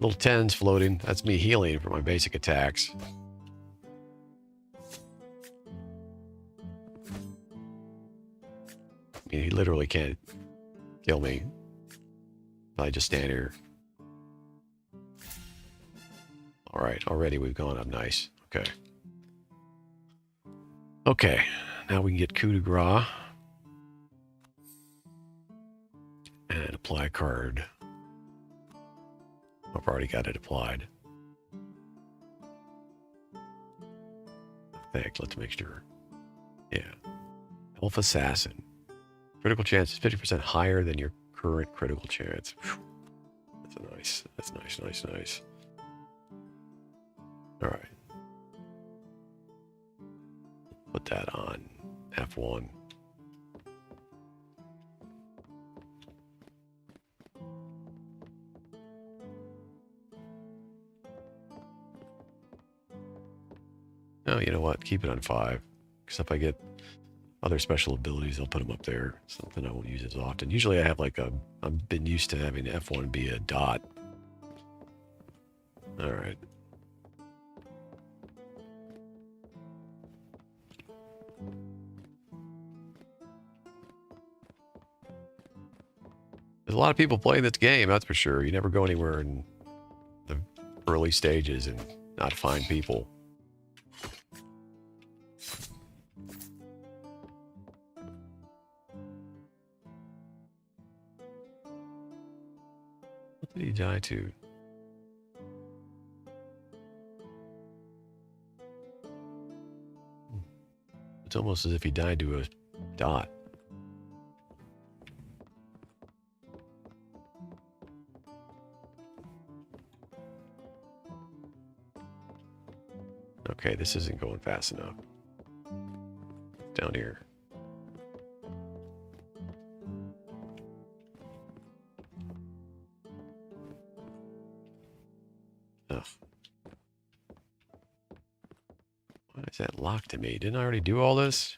10s floating. That's me healing for my basic attacks. I mean, he literally can't kill me. I just stand here. All right, already we've gone up nice. Okay. Okay, now we can get coup de grace. And apply card. I've already got it applied. I think, let's make sure. Yeah. Elf Assassin. Critical chance is 50% higher than your current critical chance. Whew. That's nice. All right. Put that on F1. Oh, you know what? Keep it on 5. Because if I get other special abilities, I'll put them up there. Something I won't use as often. Usually I have like I've been used to having F1 be a dot. All right. There's a lot of people playing this game, that's for sure. You never go anywhere in the early stages and not find people. What did he die to? It's almost as if he died to a dot. Okay, this isn't going fast enough. Down here. Ugh. Why is that locked to me? Didn't I already do all this?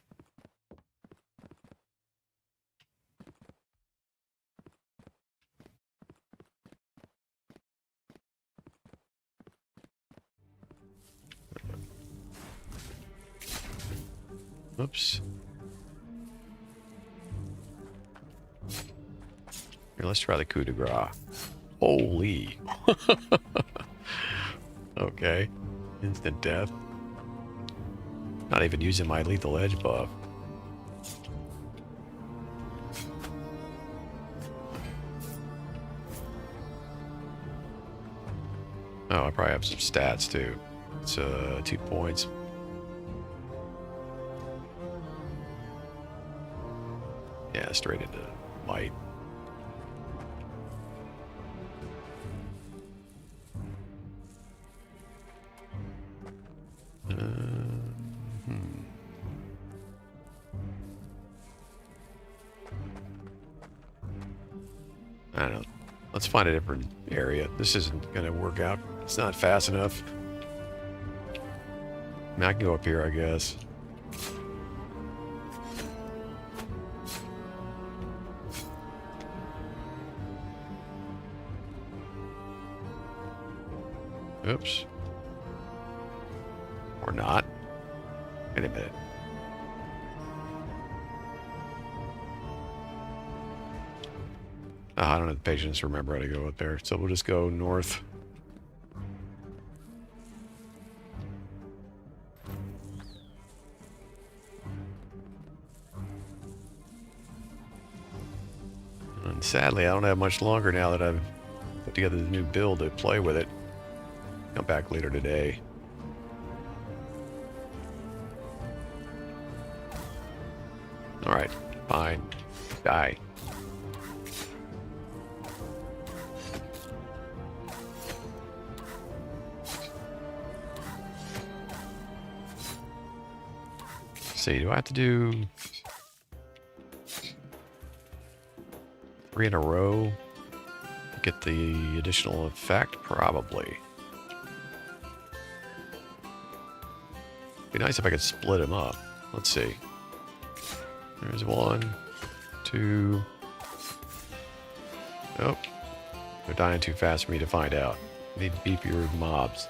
Oops. Here, let's try the coup de grace. Holy. Okay. Instant death. Not even using my lethal edge buff. Oh, I probably have some stats too. It's 2 points. Yeah, straight into light. I don't know. Let's find a different area. This isn't going to work out. It's not fast enough. I mean, I can go up here, I guess. Oops. Or not. Wait a minute. Oh, I don't have the patience to remember how to go up there, so we'll just go north. And sadly, I don't have much longer now that I've put together the new build to play with it. Come back later today. Alright, fine. Die. Let's see, do I have to do 3 in a row to get the additional effect? Probably. Be nice if I could split them up. Let's see. There's 1, 2. Nope. They're dying too fast for me to find out. Need beefier mobs.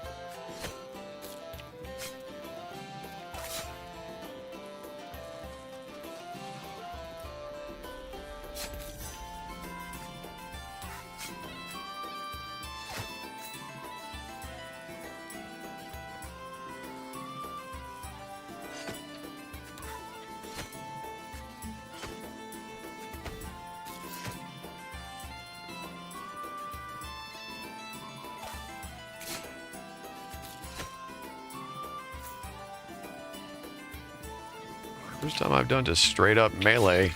First time I've done just straight up melee.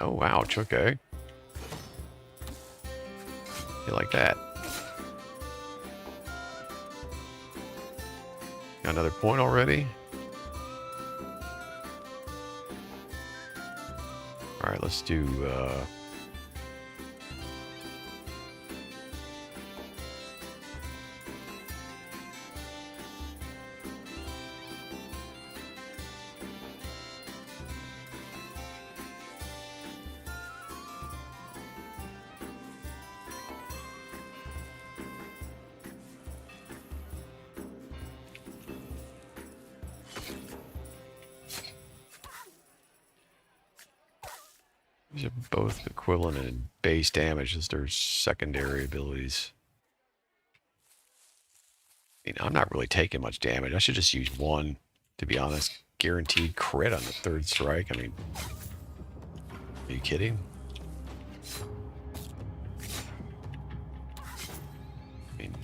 Oh, ouch, okay. You like that? Got another point already? Alright, let's do, these are both equivalent in base damage as their secondary abilities. I mean, I'm not really taking much damage. I should just use 1, to be honest. Guaranteed crit on the 3rd strike. I mean, are you kidding? I mean,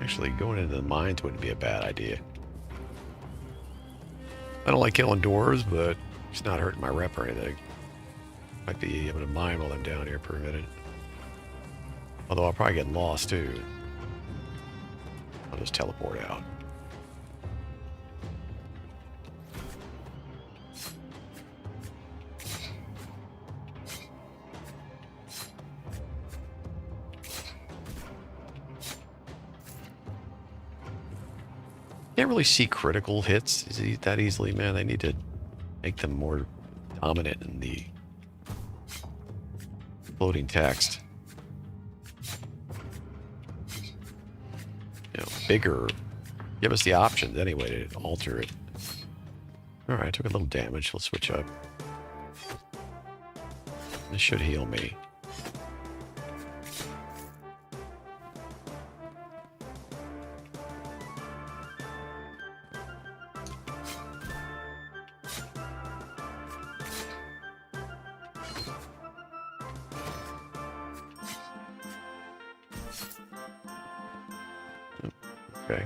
actually, going into the mines wouldn't be a bad idea. I don't like killing doors, but it's not hurting my rep or anything. Might be able to mine while I'm down here for a minute. Although I'll probably get lost too. I'll just teleport out. Can't really see critical hits that easily, man. They need to make them more dominant in the floating text. You know, bigger. Give us the options anyway to alter it. Alright, I took a little damage. Let's switch up. This should heal me. Okay.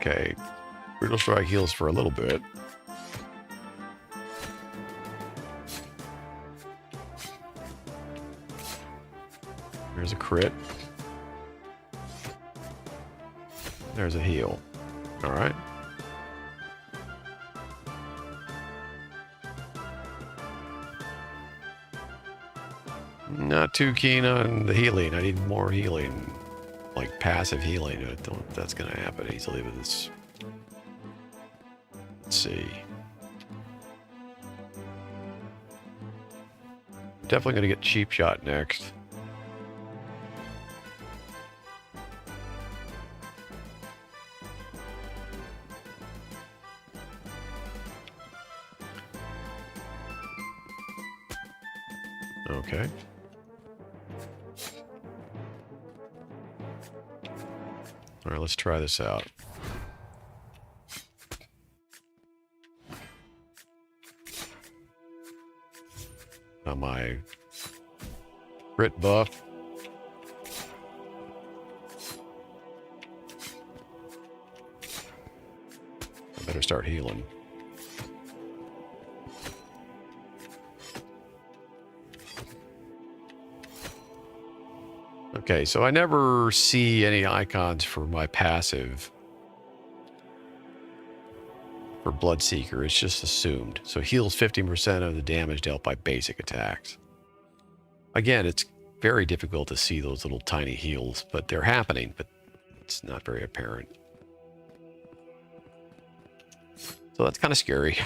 Okay. Brutal Strike heals for a little bit. There's a crit. There's a heal. All right. Not too keen on the healing. I need more healing. Like passive healing. I don't know if that's going to happen easily with this. Let's see. Definitely going to get Cheap Shot next. Okay. All right, let's try this out. On my crit buff. I better start healing. Okay, so I never see any icons for my passive for Bloodseeker. It's just assumed. So heals 15% of the damage dealt by basic attacks. Again, it's very difficult to see those little tiny heals, but they're happening, but it's not very apparent. So that's kind of scary.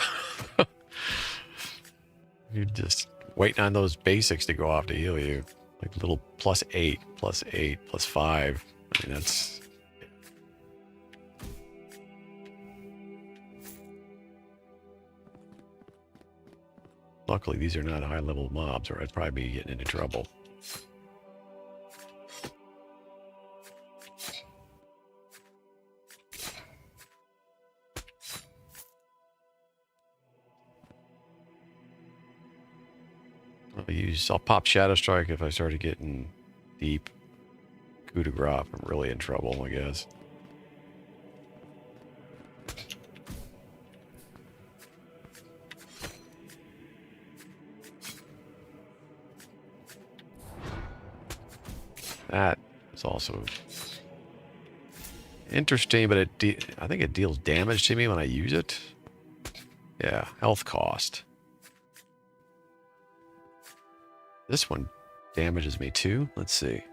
You're just waiting on those basics to go off to heal you. Like little +8, +8, +5. I mean, that's... Luckily, these are not high-level mobs, or I'd probably be getting into trouble. I'll pop Shadow Strike if I started getting deep. Coup de grace, I'm really in trouble, I guess. That is also interesting, but I think it deals damage to me when I use it. Yeah, health cost. This one damages me too. Let's see.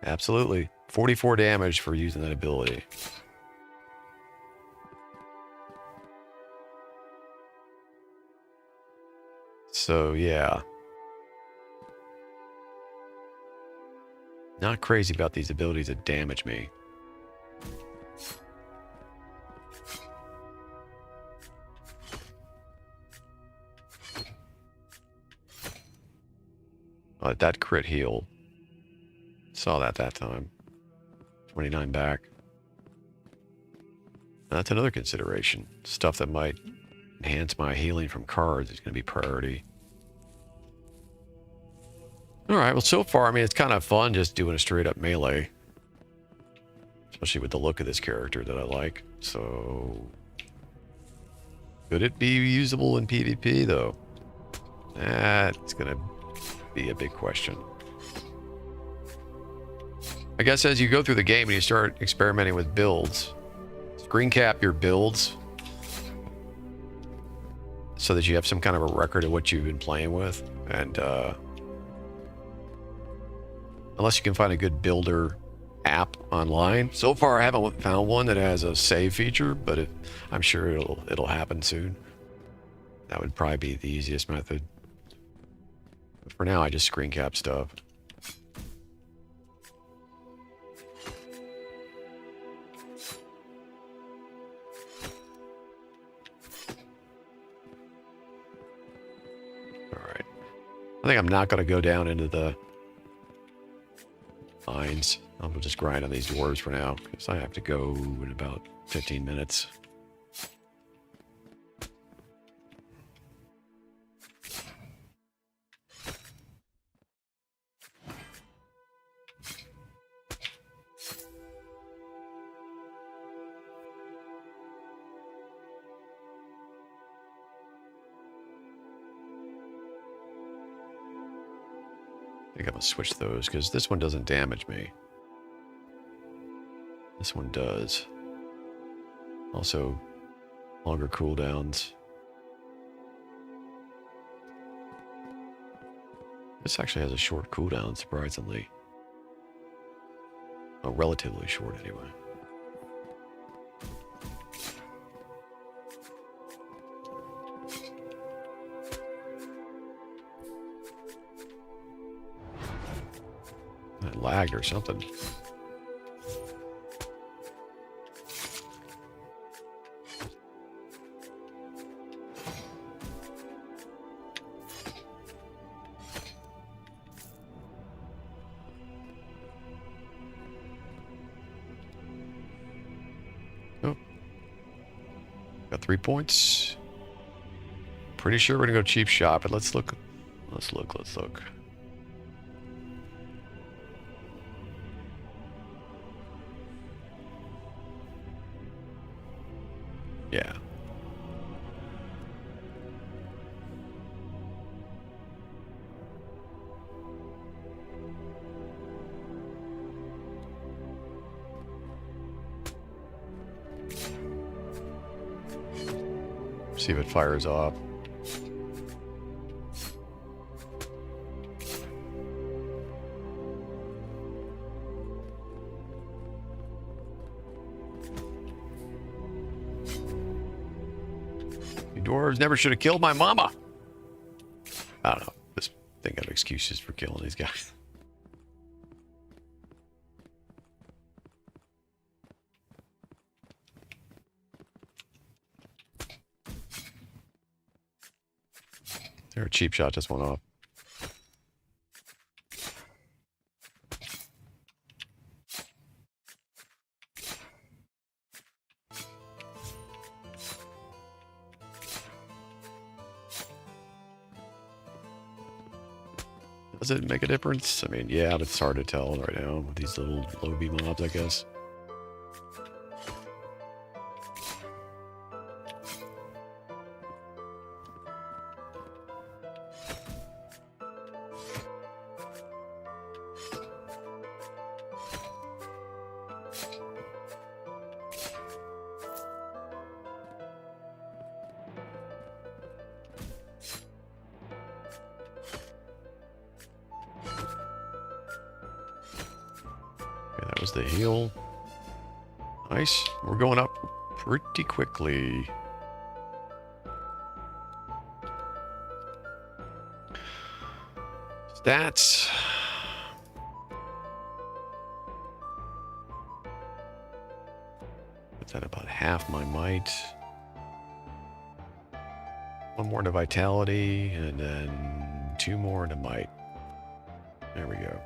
Absolutely. 44 damage for using that ability. So, yeah. Not crazy about these abilities that damage me. That crit heal. Saw that time. 29 back. That's another consideration. Stuff that might enhance my healing from cards is going to be priority. Alright, well so far, I mean, it's kind of fun just doing a straight up melee. Especially with the look of this character that I like. So... could it be usable in PvP, though? That's going to be a big question. I guess as you go through the game and you start experimenting with builds, screen cap your builds so that you have some kind of a record of what you've been playing with. And unless you can find a good builder app online. So far I haven't found one that has a save feature, but I'm sure it'll happen soon. That would probably be the easiest method. But for now I just screen cap stuff. Alright. I think I'm not going to go down into the mines. I'll just grind on these dwarves for now, because I have to go in about 15 minutes. think I'm gonna switch those because this one doesn't damage me. This one does. Also, longer cooldowns. This actually has a short cooldown, surprisingly. Oh, relatively short, anyway. That lagged or something. Oh. Got 3 points. Pretty sure we're gonna go cheap shot, but let's look. Let's look. Yeah. See if it fires off. You dwarves never should have killed my mama. I don't know. Just think of excuses for killing these guys. There, a cheap shot just went off. Does it make a difference? I mean, yeah, but it's hard to tell right now with these little low B mobs, I guess. That was the heal. Nice. We're going up pretty quickly. Stats. Put that about half my might. One more to vitality, and then 2 more to might. There we go.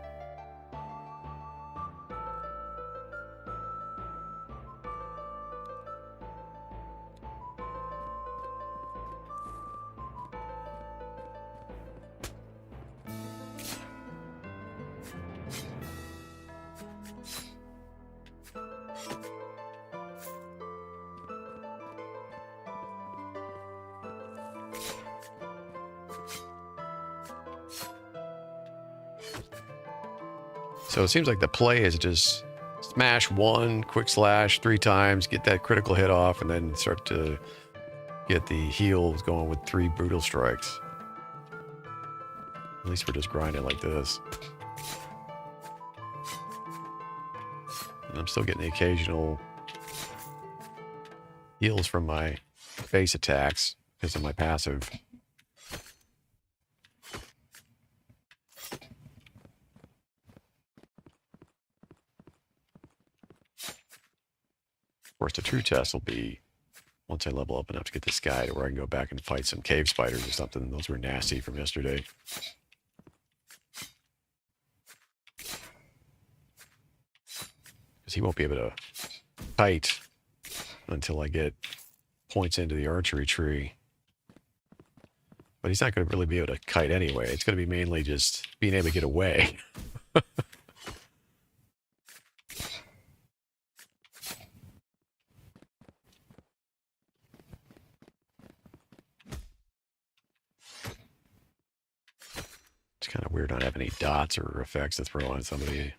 So it seems like the play is just smash 1, quick slash 3 times, get that critical hit off, and then start to get the heals going with 3 brutal strikes. At least we're just grinding like this. And I'm still getting the occasional heals from my base attacks because of my passive. Of course, the true test will be once I level up enough to get this guy to where I can go back and fight some cave spiders or something. Those were nasty from yesterday. Because he won't be able to kite until I get points into the archery tree. But he's not going to really be able to kite anyway. It's going to be mainly just being able to get away. Kind of weird not having any dots or effects to throw on somebody.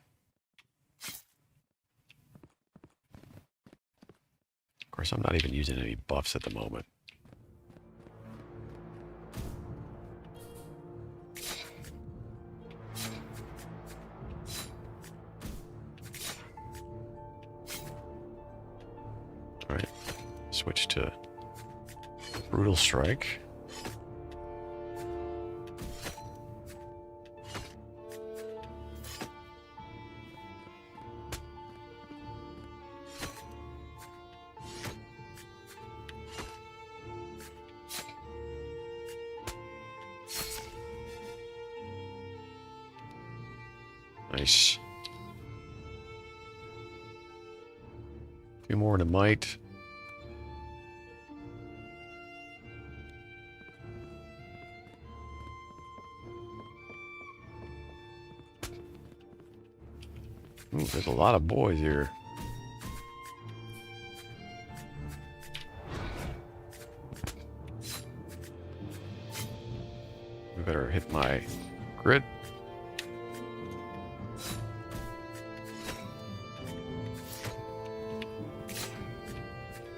Of course, I'm not even using any buffs at the moment. All right, switch to Brutal Strike. Nice. A few more in a might. Ooh, there's a lot of boys here. We better hit my grid.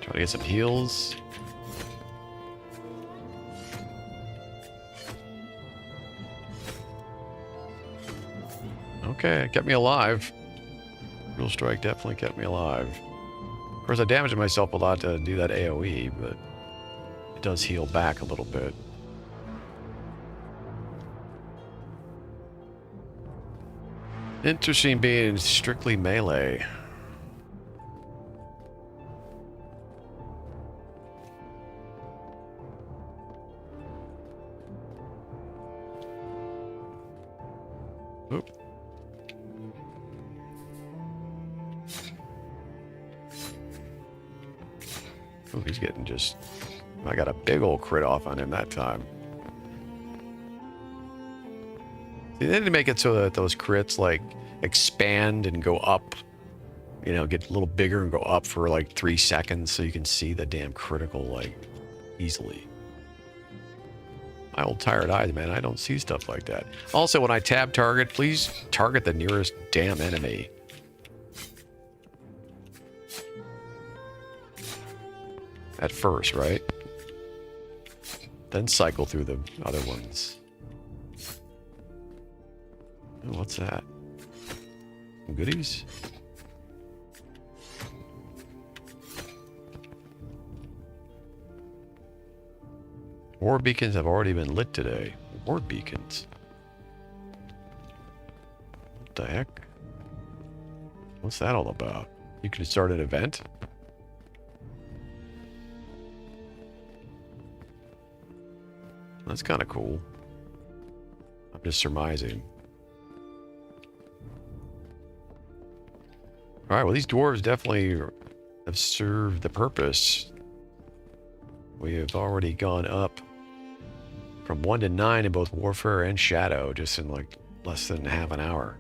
Try to get some heals. Okay, it kept me alive. Brutal Strike definitely kept me alive. Of course, I damaged myself a lot to do that AoE, but it does heal back a little bit. Interesting being strictly melee. Oop. Oh, he's getting just... I got a big old crit off on him that time. See, they need to make it so that those crits, like, expand and go up. You know, get a little bigger and go up for, like, 3 seconds so you can see the damn critical, like, easily. My old tired eyes, man, I don't see stuff like that. Also, when I tab target, please target the nearest damn enemy. At first, right? Then cycle through the other ones. Oh, what's that? Some goodies? War beacons have already been lit today. War beacons? What the heck? What's that all about? You can start an event? That's kind of cool. I'm just surmising. Alright, well these dwarves definitely have served the purpose. We have already gone up from 1 to 9 in both Warfare and Shadow, just in like less than half an hour.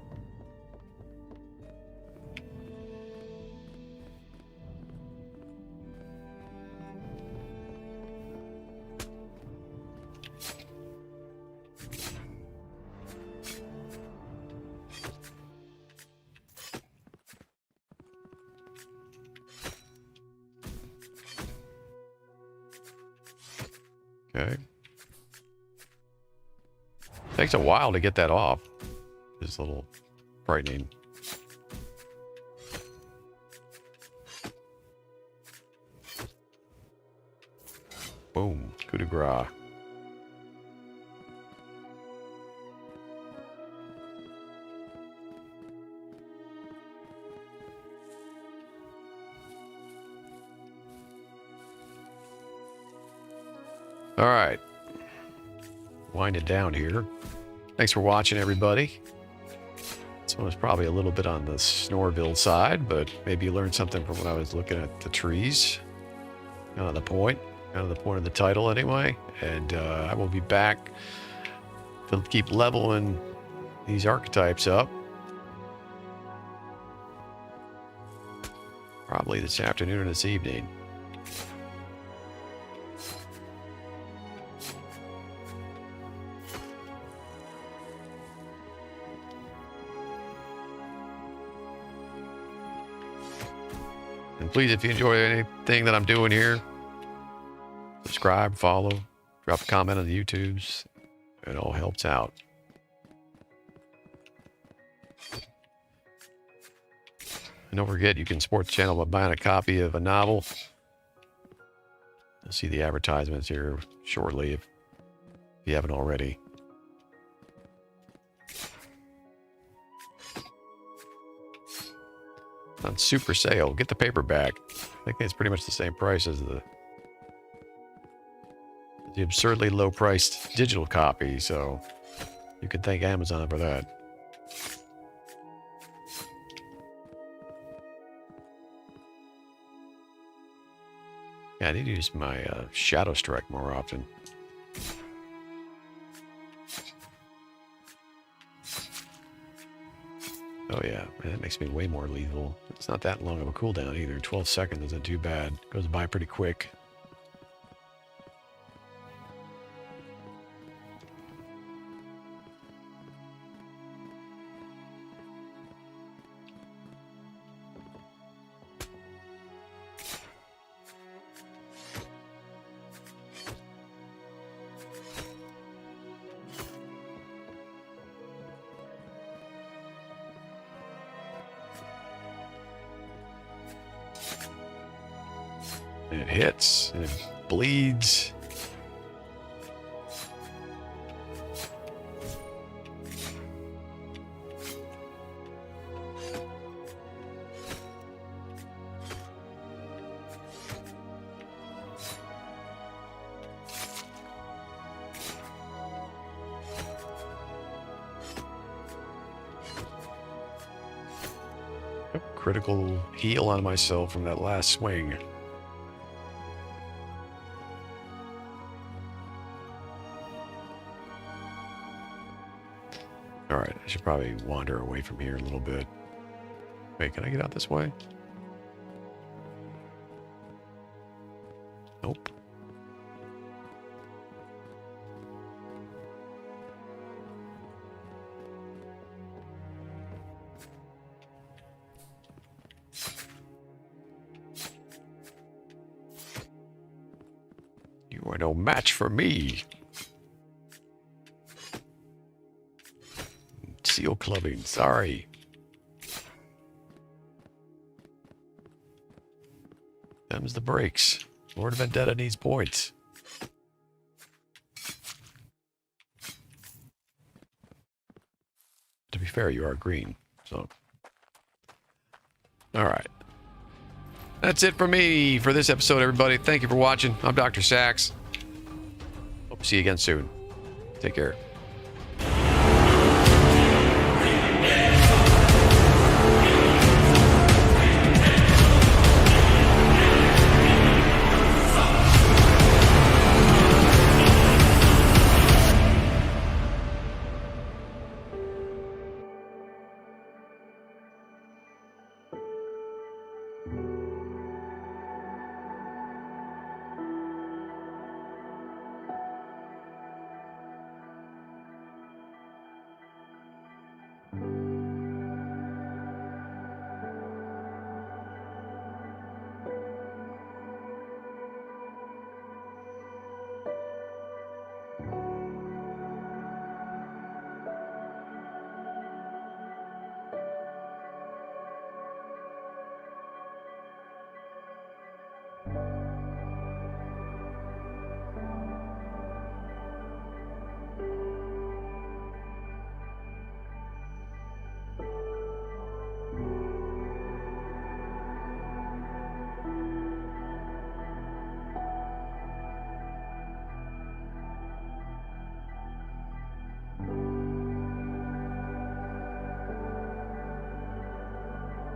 Okay. Takes a while to get that off. It's a little frightening. Boom. Coup de grace. All right. Wind it down here. Thanks for watching, everybody. This one was probably a little bit on the Snorville side, but maybe you learned something from when I was looking at the trees. Kind of the point of the title anyway. And I will be back to keep leveling these archetypes up. Probably this afternoon or this evening. And please, if you enjoy anything that I'm doing here, subscribe, follow, drop a comment on the YouTubes. It all helps out. And don't forget, you can support the channel by buying a copy of a novel. You'll see the advertisements here shortly if you haven't already. On super sale, get the paperback. I think it's pretty much the same price as the absurdly low-priced digital copy, so you can thank Amazon for that. Yeah, I need to use my Shadow Strike more often. Oh yeah, man, that makes me way more lethal. It's not that long of a cooldown either. 12 seconds isn't too bad. Goes by pretty quick. And it hits, and it bleeds. Critical heal on myself from that last swing. Alright, I should probably wander away from here a little bit. Wait, can I get out this way? Nope. You are no match for me. Seal clubbing, sorry. Them's the breaks. Lord of Vendetta needs points. To be fair, you are green, so. Alright. That's it for me for this episode, everybody. Thank you for watching. I'm DoctorSax. Hope to see you again soon. Take care.